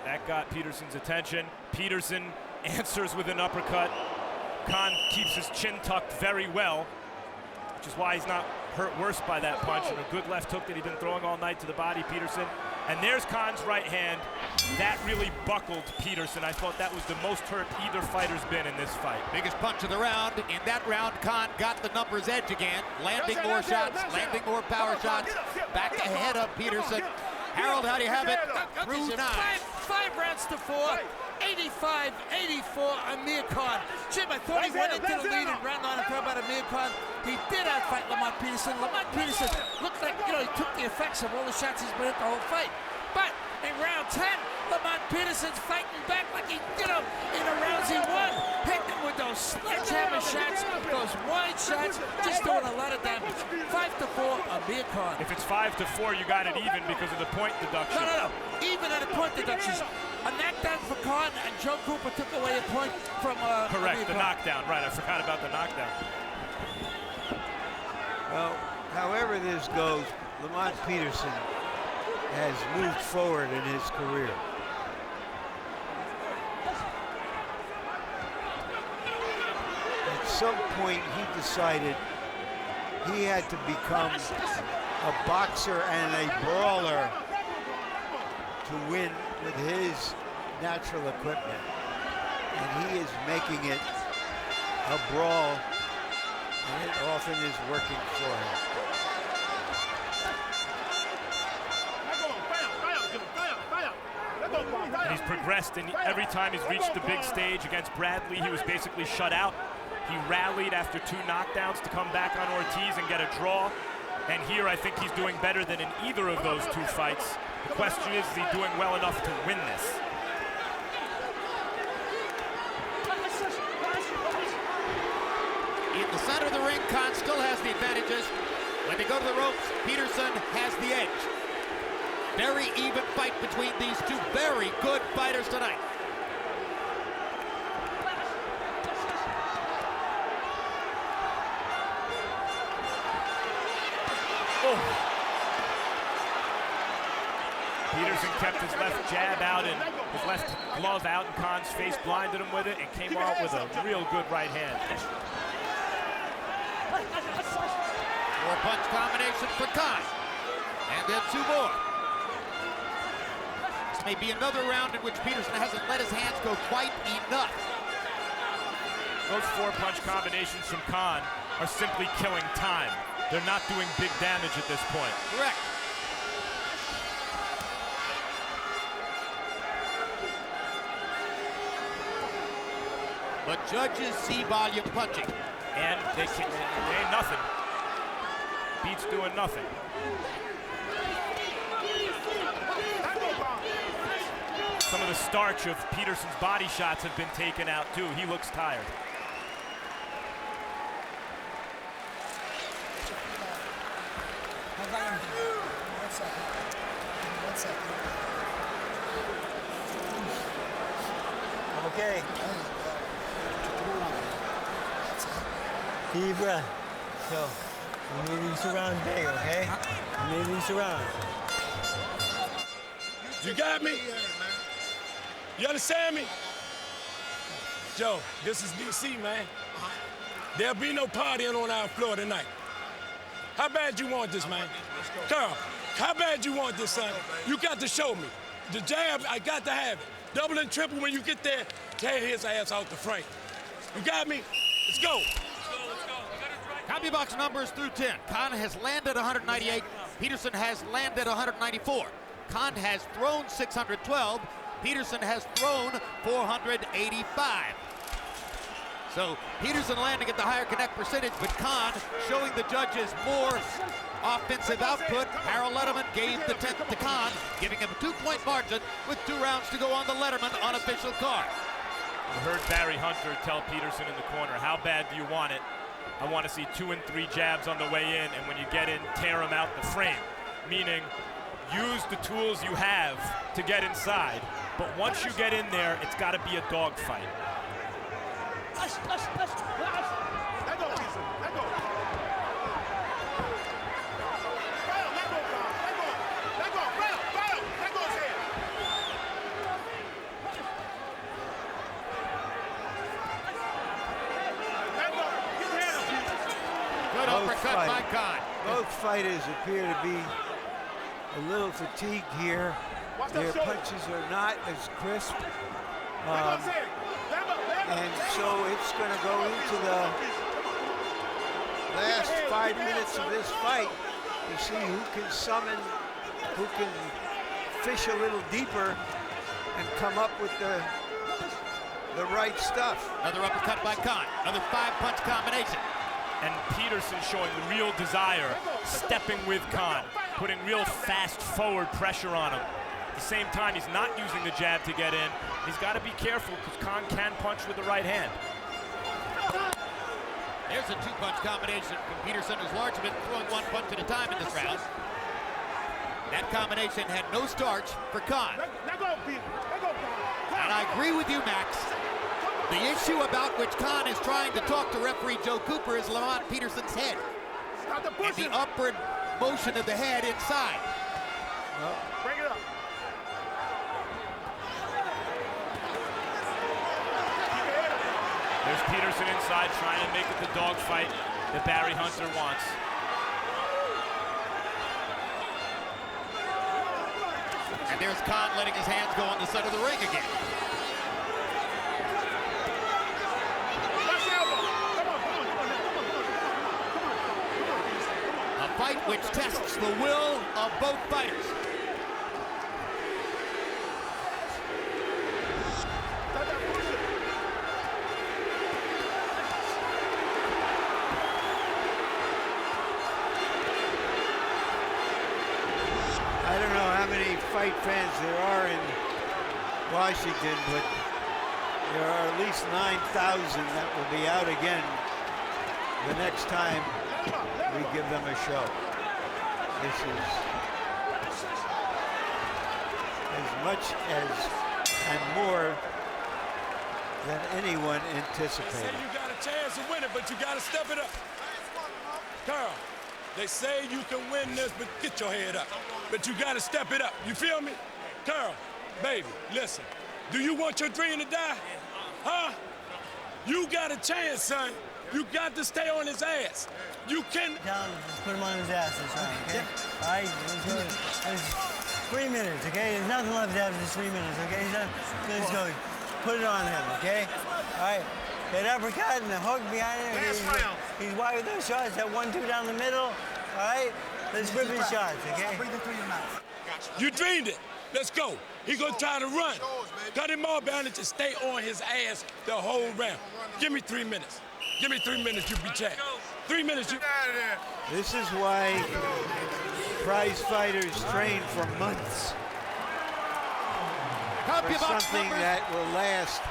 That got Peterson's attention. Peterson answers with an uppercut. Khan keeps his chin tucked very well, which is why he's not hurt worse by that punch, and a good left hook that he's been throwing all night to the body, Peterson. And there's Khan's right hand. That really buckled Peterson. I thought that was the most hurt either fighter's been in this fight. Biggest punch of the round. In that round, Khan got the numbers edge again, landing more shots, landing more power shots, back ahead of Peterson. Harold, how do you have it? Through 9. 5 rounds to 4. 85-84 Amir Khan. Jim, I thought he went into the lead in round 9 and talk about Amir Khan. He did outfight Lamont Peterson. Lamont Peterson looked like, he took the effects of all the shots he's been at the whole fight. But in round 10, Lamont Peterson's fighting back like he did him in the rounds he won. Hitting with those sledgehammer shots, those wide shots, just doing a lot of damage. 5-4 Amir Khan. If it's 5-4, you got it even because of the point deduction. No. Even at the point deductions. A knockdown for Khan, and Joe Cooper took away a point from Correct, Amir the Khan. knockdown. Right, I forgot about the knockdown. Well, however this goes, Lamont Peterson has moved forward in his career. At some point, he decided he had to become a boxer and a brawler to win with his natural equipment. And he is making it a brawl, and it often is working for him. And he's progressed, and every time he's reached the big stage against Bradley, he was basically shut out. He rallied after 2 knockdowns to come back on Ortiz and get a draw. And here I think he's doing better than in either of those 2 fights. The question is he doing well enough to win this? In the center of the ring, Khan still has the advantages. When they go to the ropes, Peterson has the edge. Very even fight between these 2 very good fighters tonight. Peterson kept his left jab out and his left glove out, and Khan's face blinded him with it and came out with a real good right hand. 4-punch combination for Khan. And then 2 more. This may be another round in which Peterson hasn't let his hands go quite enough. Those 4-punch combinations from Khan are simply killing time. they're not doing big damage at this point. Correct. But judges see volume punching. And they ain't nothing. Beats doing nothing. Some of the starch of Peterson's body shots have been taken out too. He looks tired. One second. Okay. Deep breath. So, you need these surrounds big, okay? You need these surrounds. You got me? You understand me? Joe, this is DC, man. There'll be no partying on our floor tonight. How bad you want this, man? Carl, how bad you want this, son? You got to show me. The jab, I got to have it. Double and triple when you get there, tear his ass out the frame. You got me? Let's go. CompuBox numbers through 10. Khan has landed 198. Peterson has landed 194. Khan has thrown 612. Peterson has thrown 485. So Peterson landing at the higher connect percentage, but Khan showing the judges more offensive output. Harold Letterman gave the 10th to Khan, giving him a 2-point margin with 2 rounds to go on the Letterman unofficial card. I heard Barry Hunter tell Peterson in the corner, how bad do you want it? I want to see 2 and 3 jabs on the way in, and when you get in, tear them out the frame. Meaning, use the tools you have to get inside, but once you get in there, it's got to be a dogfight. Good uppercut by Khan. Both fighters appear to be a little fatigued here. Their punches are not as crisp. And so it's going to go into the last 5 minutes of this fight to see who can summon, who can fish a little deeper and come up with the right stuff. Another uppercut by Khan. Another 5-punch combination. And Peterson showing real desire, stepping with Khan, putting real fast forward pressure on him. At the same time, he's not using the jab to get in. He's got to be careful because Khan can punch with the right hand. There's a 2-punch combination from Peterson, who's largely been throwing 1 punch at a time in this round. That combination had no starch for Khan. And I agree with you, Max. The issue about which Khan is trying to talk to referee Joe Cooper is Lamont Peterson's head. And the upward motion of the head inside. Bring it up. There's Peterson inside trying to make it the dogfight that Barry Hunter wants. And there's Khan letting his hands go on the side of the ring again. A fight which tests the will of both fighters. I don't know how many fight fans there are in Washington, but there are at least 9,000 that will be out again the next time we give them a show. This is as much as and more than anyone anticipated. They say you got a chance to win it, but you got to step it up. Carl, they say you can win this, but get your head up. But you got to step it up. You feel me? Carl, baby, listen. Do you want your dream to die? Huh? You got a chance, son. You got to stay on his ass. You can... Tell him, just put him on his ass this time, okay? All right? There's 3 minutes, okay? There's nothing left after this 3 minutes, okay? Let's go. Put it on him, okay? All right? That uppercut and the hook behind him. Last round. He's wide with those shots. That 1-2 down the middle. All right? Let's rip his shots, okay? Breathing through your mouth. You dreamed it. Let's go. He gonna try to run. Cut him off, Barnett, to stay on his ass the whole round. Give me 3 minutes. Give me 3 minutes, you be champ. 3 minutes, you. This is why prize fighters train for months. For something that will last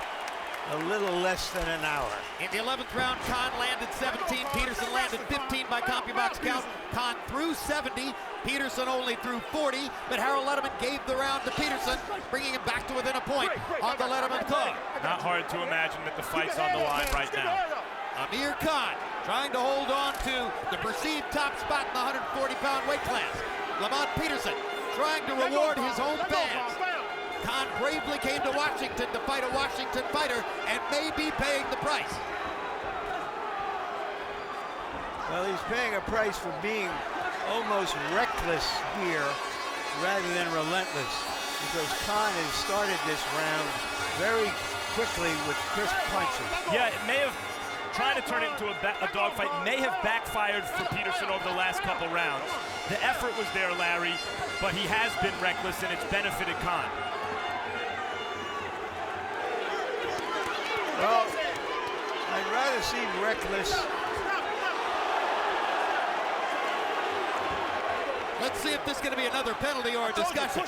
a little less than an hour. In the 11th round, Khan landed 17. Peterson landed 15 by CompuBox count. Khan threw 70. Peterson only threw 40. But Harold Letterman gave the round to Peterson, bringing him back to within a point on the Letterman card. Not hard to imagine that the fight's on the line right now. Amir Khan trying to hold on to the perceived top spot in the 140-pound weight class. Lamont Peterson trying to reward his home fans. Khan bravely came to Washington to fight a Washington fighter and may be paying the price. Well, he's paying a price for being almost reckless here rather than relentless, because Khan has started this round very quickly with crisp punches. Yeah, it may have tried to turn it into a dogfight, may have backfired for Peterson over the last couple rounds. The effort was there, Larry, but he has been reckless and it's benefited Khan. Well, I'd rather see reckless. Let's see if this is going to be another penalty or a discussion.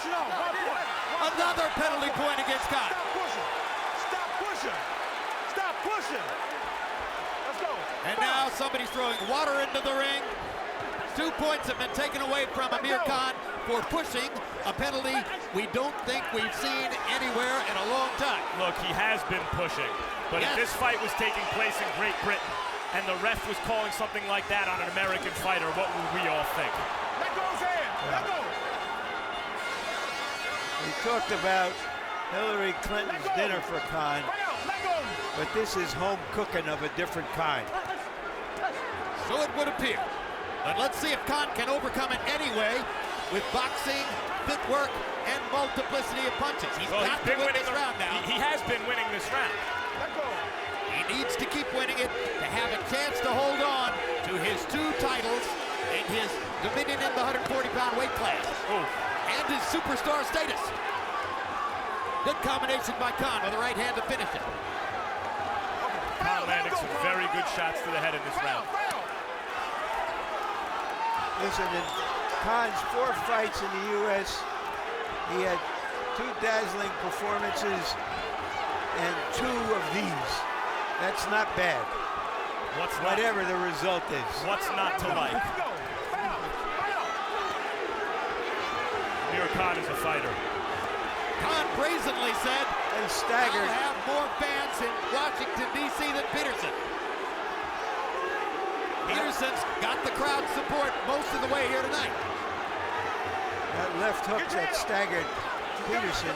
Another penalty point against Khan. Stop pushing. Stop pushing. Let's go. And now somebody's throwing water into the ring. 2 points have been taken away from Amir Khan for pushing, a penalty we don't think we've seen anywhere in a long time. Look, he has been pushing, but if this fight was taking place in Great Britain and the ref was calling something like that on an American fighter, what would we all think? Let go his hand. Let go. We talked about Hillary Clinton's dinner for Khan, but this is home cooking of a different kind. So it would appear. But let's see if Khan can overcome it anyway with boxing, footwork, and multiplicity of punches. He's got to win this round now. He has been winning this round. He needs to keep winning it to have a chance to hold on to his 2 titles and his dominion in the 140-pound weight class. And his superstar status. Good combination by Khan with the right hand to finish it. Khan landing some very good shots to the head in this round. Listen, in Khan's 4 fights in the U.S., he had 2 dazzling performances and 2 of these. That's not bad. Whatever the result is. What's not to like? Amir Khan is a fighter. Khan brazenly said, and staggered. I'll have more fans in Washington, D.C. than Peterson. Peterson's got the crowd support most of the way here tonight. That left hook that staggered Peterson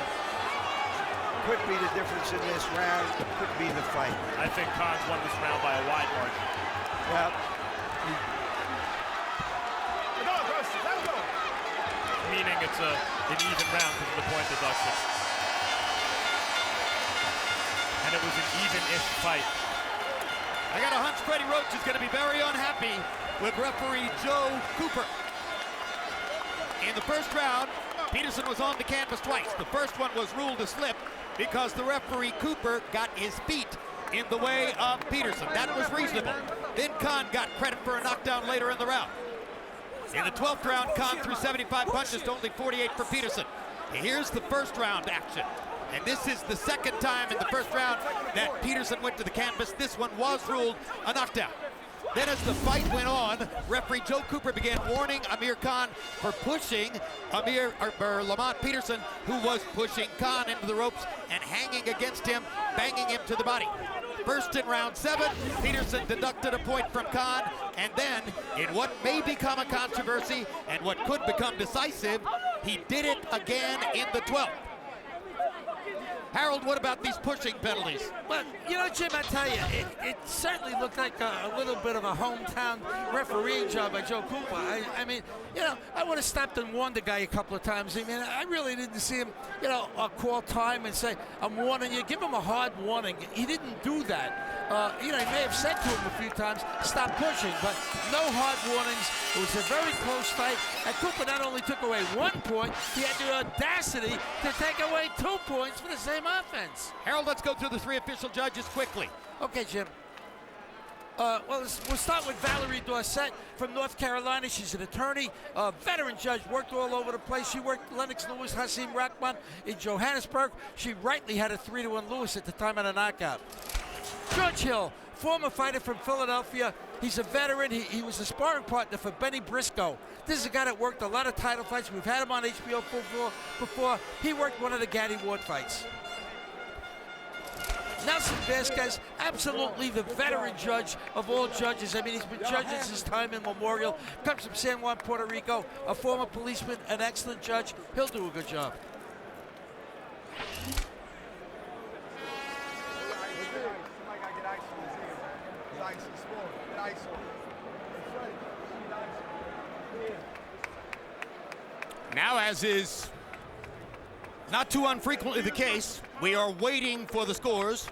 could be the difference in this round, could be the fight. I think Khan's won this round by a wide margin. Well, meaning it's an even round because of the point deduction. And it was an even-ish fight. I got a hunch Freddie Roach is going to be very unhappy with referee Joe Cooper. In the first round, Peterson was on the canvas twice. The first one was ruled a slip because the referee Cooper got his feet in the way of Peterson. That was reasonable. Then Khan got credit for a knockdown later in the round. In the 12th round, Khan threw 75 punches to only 48 for Peterson. Here's the first round action. And this is the second time in the first round that Peterson went to the canvas. This one was ruled a knockdown. Then as the fight went on, referee Joe Cooper began warning Amir Khan for pushing Lamont Peterson, who was pushing Khan into the ropes and hanging against him, banging him to the body. First in round 7, Peterson deducted a point from Khan, and then in what may become a controversy and what could become decisive, he did it again in the 12th. Harold, what about these pushing penalties? Well, you know, Jim, I tell you, it certainly looked like a little bit of a hometown refereeing job by Joe Cooper. I mean, you know, I would have stopped and warned the guy a couple of times. I mean, I really didn't see him, you know, call time and say, I'm warning you. Give him a hard warning. He didn't do that. You know, he may have said to him a few times, stop pushing, but no hard warnings. It was a very close fight. And Cooper not only took away 1 point, he had the audacity to take away 2 points for the same offense. Harold, let's go through the 3 official judges quickly. Okay, Jim. Well, we'll start with Valerie Dorsett from North Carolina. She's an attorney, veteran judge, worked all over the place. She worked Lennox Lewis, Hasim Rahman in Johannesburg. She rightly had a 3-1 Lewis at the time of the knockout. George Hill, former fighter from Philadelphia. He's a veteran. He was a sparring partner for Benny Briscoe. This is a guy that worked a lot of title fights. We've had him on HBO before. He worked one of the Gaddy Ward fights. Nelson Vasquez, absolutely the veteran judge of all judges. I mean, he's been judging his time immemorial. Comes from San Juan, Puerto Rico, a former policeman, an excellent judge. He'll do a good job. Now, as is not too unfrequently the case, we are waiting for the scores.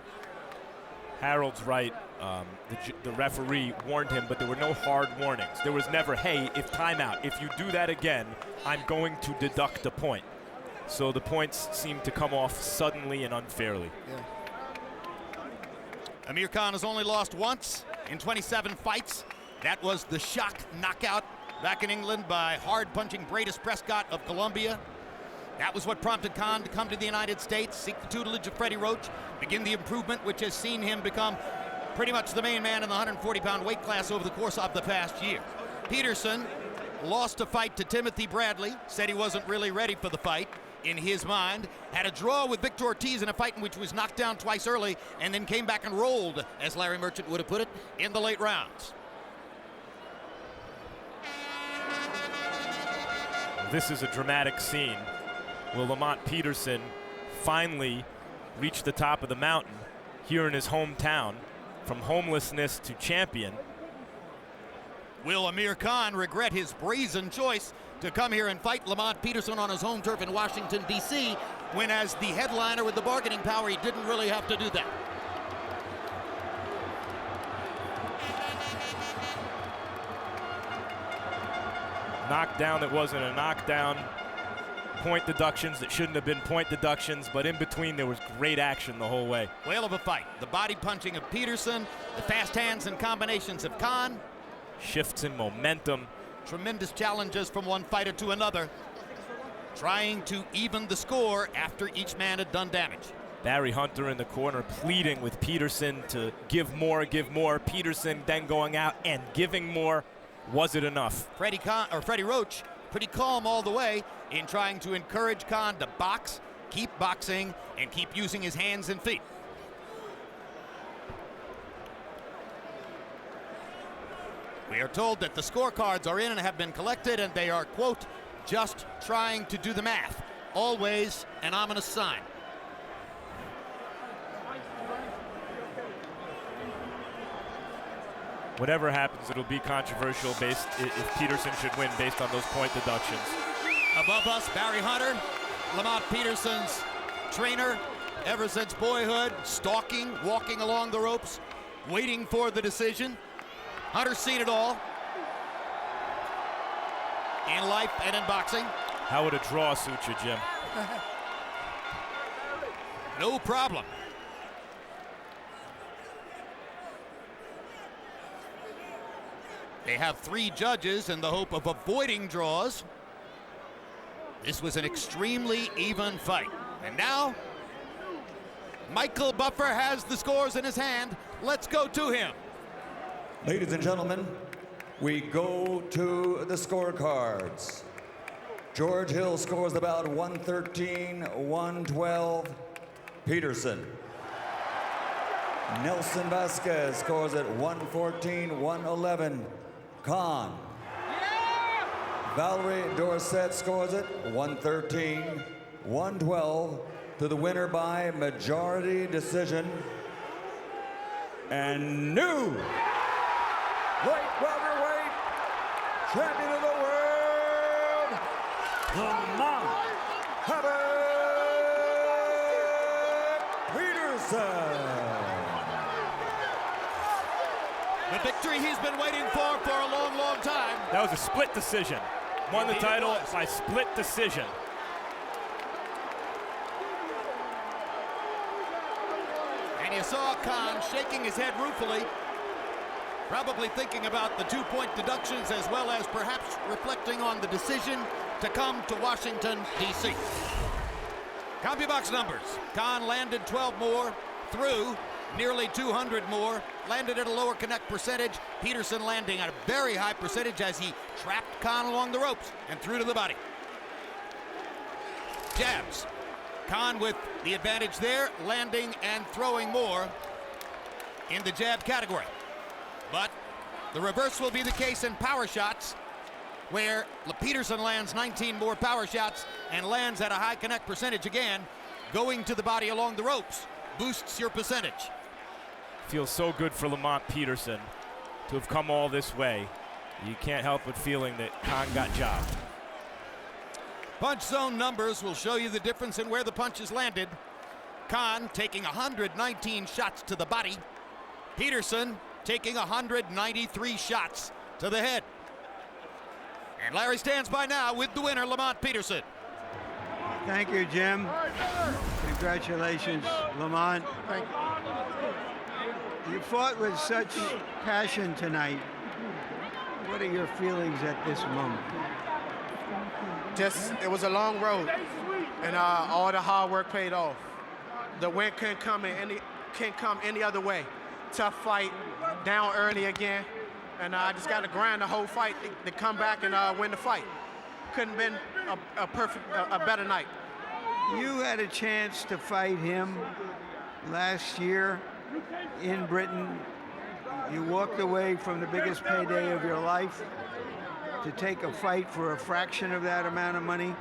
Harold's right. The referee warned him, but there were no hard warnings. There was never, hey, if timeout, if you do that again, I'm going to deduct a point. So the points seem to come off suddenly and unfairly. Yeah. Amir Khan has only lost once in 27 fights. That was the shock knockout back in England by hard-punching Bradis Prescott of Colombia. That was what prompted Khan to come to the United States, seek the tutelage of Freddie Roach, begin the improvement which has seen him become pretty much the main man in the 140-pound weight class over the course of the past year. Peterson lost a fight to Timothy Bradley, said he wasn't really ready for the fight in his mind, had a draw with Victor Ortiz in a fight in which he was knocked down twice early and then came back and rolled, as Larry Merchant would have put it, in the late rounds. This is a dramatic scene. Will Lamont Peterson finally reach the top of the mountain here in his hometown, from homelessness to champion? Will Amir Khan regret his brazen choice to come here and fight Lamont Peterson on his home turf in Washington, D.C., when as the headliner with the bargaining power, he didn't really have to do that? Knockdown that wasn't a knockdown. Point deductions that shouldn't have been point deductions, but in between there was great action the whole way. Whale of a fight. The body punching of Peterson, the fast hands and combinations of Khan. Shifts in momentum. Tremendous challenges from one fighter to another, trying to even the score after each man had done damage. Barry Hunter in the corner pleading with Peterson to give more, give more. Peterson then going out and giving more. Was it enough? Freddie Roach, pretty calm all the way in trying to encourage Khan to box, keep boxing, and keep using his hands and feet. We are told that the scorecards are in and have been collected, and they are, quote, just trying to do the math. Always an ominous sign. Whatever happens, it'll be controversial if Peterson should win based on those point deductions. Above us, Barry Hunter, Lamont Peterson's trainer ever since boyhood, stalking, walking along the ropes, waiting for the decision. Hunter's seen it all in life and in boxing. How would a draw suit you, Jim? No problem. They have 3 judges in the hope of avoiding draws. This was an extremely even fight. And now, Michael Buffer has the scores in his hand. Let's go to him. Ladies and gentlemen, we go to the scorecards. George Hill scores the bout 113, 112. Peterson. Nelson Vasquez scores at 114, 111. Khan. Valerie Dorsett scores it 113, 112 to the winner by majority decision and new light welterweight champion of the world, Lamont Peterson. The victory he's been waiting for a long, long time. That was a split decision. Won the title by split decision. And you saw Khan shaking his head ruefully, probably thinking about the 2-point deductions as well as perhaps reflecting on the decision to come to Washington, D.C. CompuBox numbers. Khan landed 12 more, threw nearly 200 more, landed at a lower connect percentage. Peterson landing at a very high percentage as he trapped Khan along the ropes and threw to the body. Jabs. Khan with the advantage there, landing and throwing more in the jab category. But the reverse will be the case in power shots, where Peterson lands 19 more power shots and lands at a high connect percentage again. Going to the body along the ropes boosts your percentage. Feels so good for Lamont Peterson to have come all this way. You can't help but feeling that Khan got jobbed. Punch zone numbers will show you the difference in where the punches landed. Khan taking 119 shots to the body. Peterson taking 193 shots to the head. And Larry stands by now with the winner, Lamont Peterson. Thank you, Jim. Congratulations, Lamont. Thank you. You fought with such passion tonight. What are your feelings at this moment? Just, it was a long road, and all the hard work paid off. The win couldn't come any other way. Tough fight, down early again, and I just got to grind the whole fight to come back and win the fight. Couldn't been a better night. You had a chance to fight him last year in Britain. You walked away from the biggest payday of your life to take a fight for a fraction of that amount of money.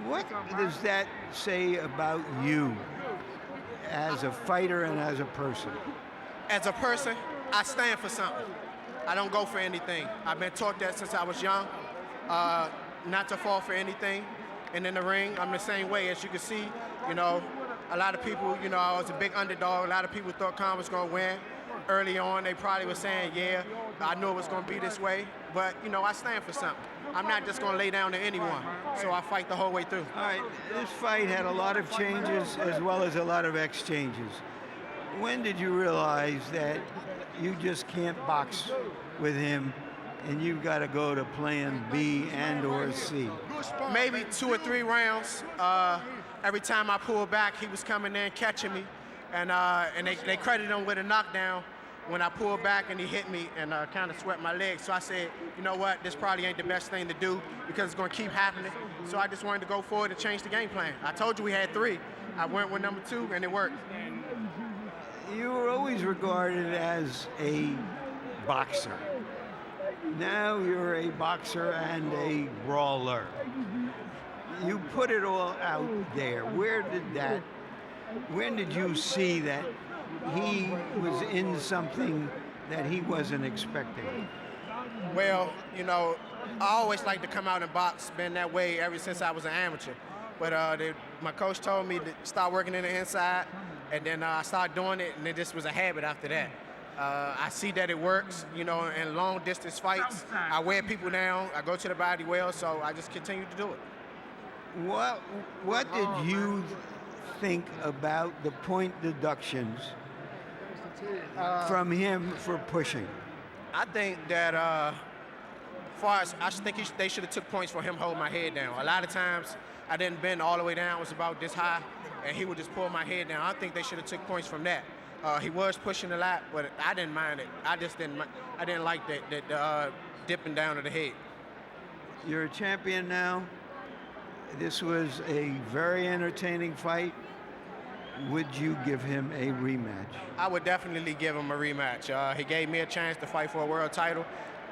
What does that say about you as a fighter and as a person? As a person, I stand for something. I don't go for anything. I've been taught that since I was young, not to fall for anything. And in the ring, I'm the same way. As you can see, you know, a lot of people, you know, I was a big underdog. A lot of people thought Khan was going to win. Early on, they probably were saying, yeah, I knew it was going to be this way. But, you know, I stand for something. I'm not just going to lay down to anyone. So I fight the whole way through. All right, this fight had a lot of changes as well as a lot of exchanges. When did you realize that you just can't box with him and you've got to go to plan B and or C? Maybe 2 or 3 rounds. Every time I pulled back, he was coming in, catching me. And they credited him with a knockdown when I pulled back and he hit me and kind of swept my leg. So I said, you know what, this probably ain't the best thing to do because it's going to keep happening. So I just wanted to go forward and change the game plan. I told you we had 3. I went with number 2 and it worked. You were always regarded as a boxer. Now you're a boxer and a brawler. You put it all out there. When did you see that he was in something that he wasn't expecting? Well, you know, I always like to come out and box. Been that way ever since I was an amateur. But my coach told me to start working in the inside, and then I started doing it, and it just was a habit after that. I see that it works, you know, in long distance fights. I wear people down, I go to the body well, so I just continue to do it. What did you think about the point deductions from him for pushing? I think that, they should have took points for him holding my head down. A lot of times, I didn't bend all the way down. It was about this high, and he would just pull my head down. I think they should have took points from that. He was pushing a lot, but I didn't mind it. I didn't like that dipping down to the head. You're a champion now. This was a very entertaining fight. Would you give him a rematch? I would definitely give him a rematch. He gave me a chance to fight for a world title.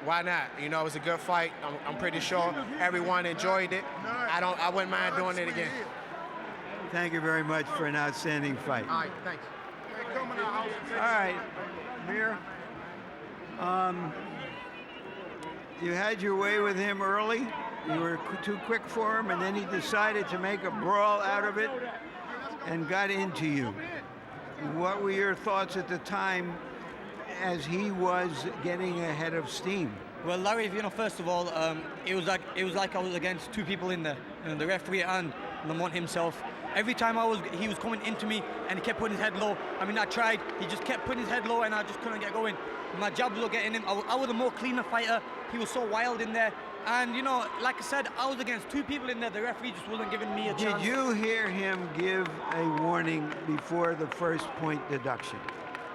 Why not? You know, it was a good fight. I'm pretty sure everyone enjoyed it. I wouldn't mind doing it again. Thank you very much for an outstanding fight. All right, thanks. All right, Amir. You had your way with him early. You were too quick for him, and then he decided to make a brawl out of it and got into you. What were your thoughts at the time as he was getting ahead of steam? Well, Larry, first of all, it was like I was against two people in there, the referee and Lamont himself. Every time he was coming into me, and he kept putting his head low. I mean, I tried. He just kept putting his head low, and I just couldn't get going. My jabs were getting him. I was a more cleaner fighter. He was so wild in there. And, like I said, I was against two people in there. The referee just wasn't giving me a chance. Did you hear him give a warning before the first point deduction?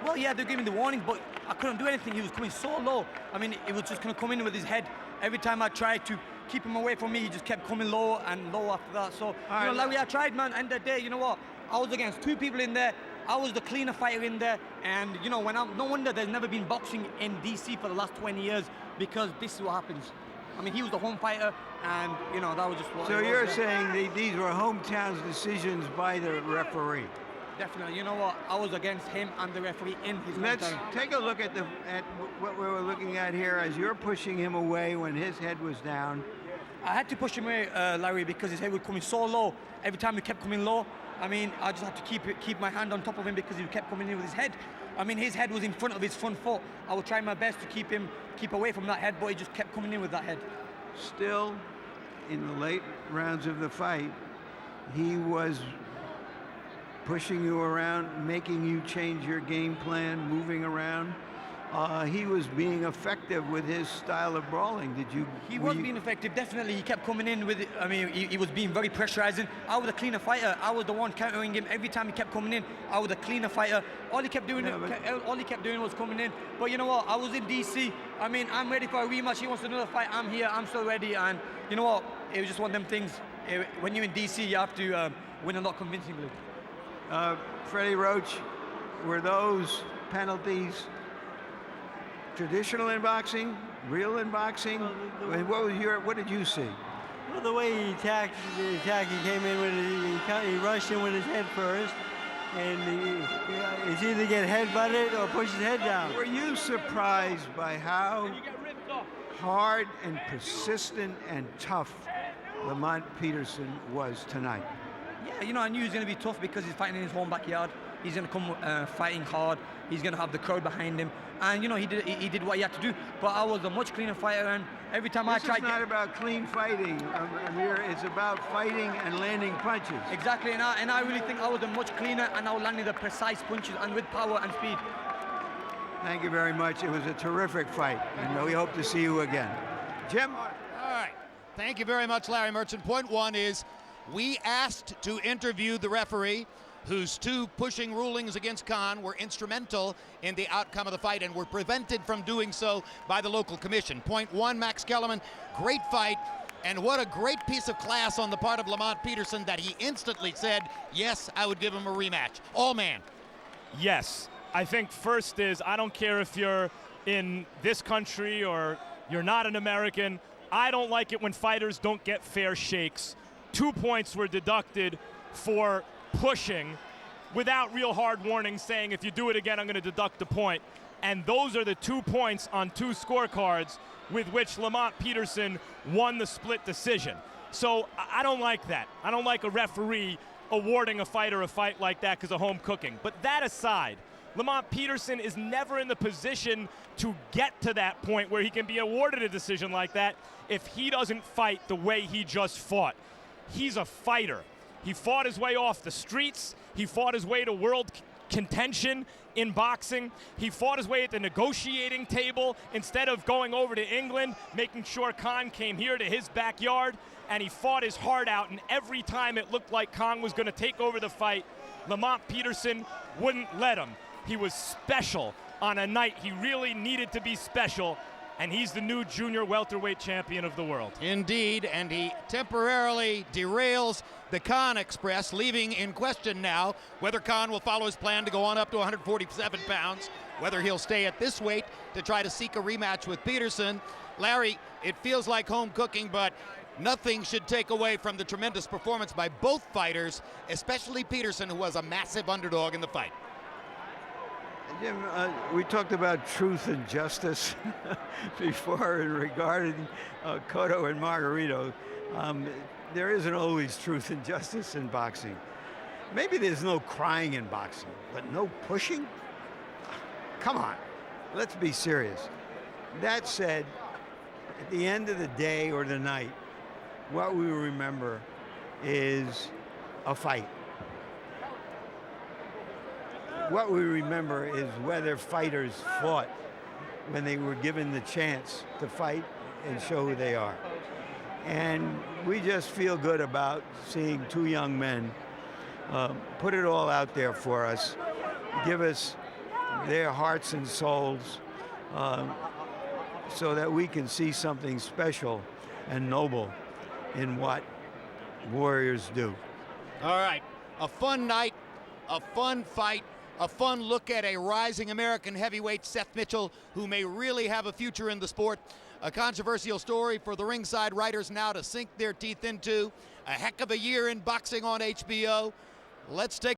Well, yeah, they gave me the warning, but I couldn't do anything. He was coming so low. I mean, it was just going to come in with his head. Every time I tried to keep him away from me, he just kept coming low and low after that. So, Larry, I tried, man. End of the day, you know what? I was against two people in there. I was the cleaner fighter in there. And, no wonder there's never been boxing in DC for the last 20 years, because this is what happens. I mean, he was the home fighter, and, that was just what So you're saying these were hometown decisions by the referee? Definitely. You know what? I was against him and the referee in his Let's hometown. take a look at what we were looking at here as you're pushing him away when his head was down. I had to push him away, Larry, because his head was coming so low. Every time he kept coming low, I mean, I just had to keep my hand on top of him because he kept coming in with his head. I mean, his head was in front of his front foot. I would try my best to keep away from that head, but he just kept coming in with that head. Still, in the late rounds of the fight, he was pushing you around, making you change your game plan, moving around. He was being effective with his style of brawling. He was being effective, definitely. He kept coming in with it. I mean, he was being very pressurizing. I was a cleaner fighter. I was the one countering him every time he kept coming in. I was a cleaner fighter. All he kept doing was coming in. But you know what? I was in DC. I mean, I'm ready for a rematch. He wants another fight. I'm here. I'm still ready. And you know what? It was just one of them things. When you're in DC, you have to win a lot convincingly. Freddie Roach, were those penalties traditional in boxing, real in boxing? What did you see? Well, the way he attacked, he came in with he rushed in with his head first, and he's either get headbutted or push his head down. Were you surprised by how hard and persistent and tough Lamont Peterson was tonight? Yeah, I knew he was going to be tough because he's fighting in his home backyard. He's going to come fighting hard. He's going to have the crowd behind him. And, he did what he had to do. But I was a much cleaner fighter, and every time I tried... This is not about clean fighting, Amir. It's about fighting and landing punches. Exactly, and I really think I was a much cleaner, and I was landing the precise punches and with power and speed. Thank you very much. It was a terrific fight, and we hope to see you again. Jim? All right. Thank you very much, Larry Merchant. Point one is we asked to interview the referee, whose two pushing rulings against Khan were instrumental in the outcome of the fight and were prevented from doing so by the local commission. Point one, Max Kellerman, great fight, and what a great piece of class on the part of Lamont Peterson that he instantly said, yes, I would give him a rematch. All man. Yes. I think first is, I don't care if you're in this country or you're not an American, I don't like it when fighters don't get fair shakes. 2 points were deducted for pushing without real hard warnings saying if you do it again I'm going to deduct a point, and those are the 2 points on 2 scorecards with which Lamont Peterson won the split decision. So I don't like that. I don't like a referee awarding a fighter a fight like that because of home cooking. But that aside, Lamont Peterson is never in the position to get to that point where he can be awarded a decision like that if he doesn't fight the way he just fought. He's a fighter. He fought his way off the streets. He fought his way to world contention in boxing. He fought his way at the negotiating table instead of going over to England, making sure Khan came here to his backyard, and he fought his heart out, and every time it looked like Khan was going to take over the fight, Lamont Peterson wouldn't let him. He was special on a night he really needed to be special, and he's the new junior welterweight champion of the world. Indeed, and he temporarily derails the Khan Express, leaving in question now whether Khan will follow his plan to go on up to 147 pounds, whether he'll stay at this weight to try to seek a rematch with Peterson. Larry, it feels like home cooking, but Nothing should take away from the tremendous performance by both fighters, especially Peterson, who was a massive underdog in the fight. Jim, we talked about truth and justice before regarding Cotto and Margarito. There isn't always truth and justice in boxing. Maybe there's no crying in boxing, but no pushing? Come on, let's be serious. That said, at the end of the day or the night, what we remember is a fight. What we remember is whether fighters fought when they were given the chance to fight and show who they are. And we just feel good about seeing two young men put it all out there for us, give us their hearts and souls so that we can see something special and noble in what warriors do. All right, a fun night, a fun fight, a fun look at a rising American heavyweight, Seth Mitchell, who may really have a future in the sport. A controversial story for the ringside writers now to sink their teeth into. A heck of a year in boxing on HBO. Let's take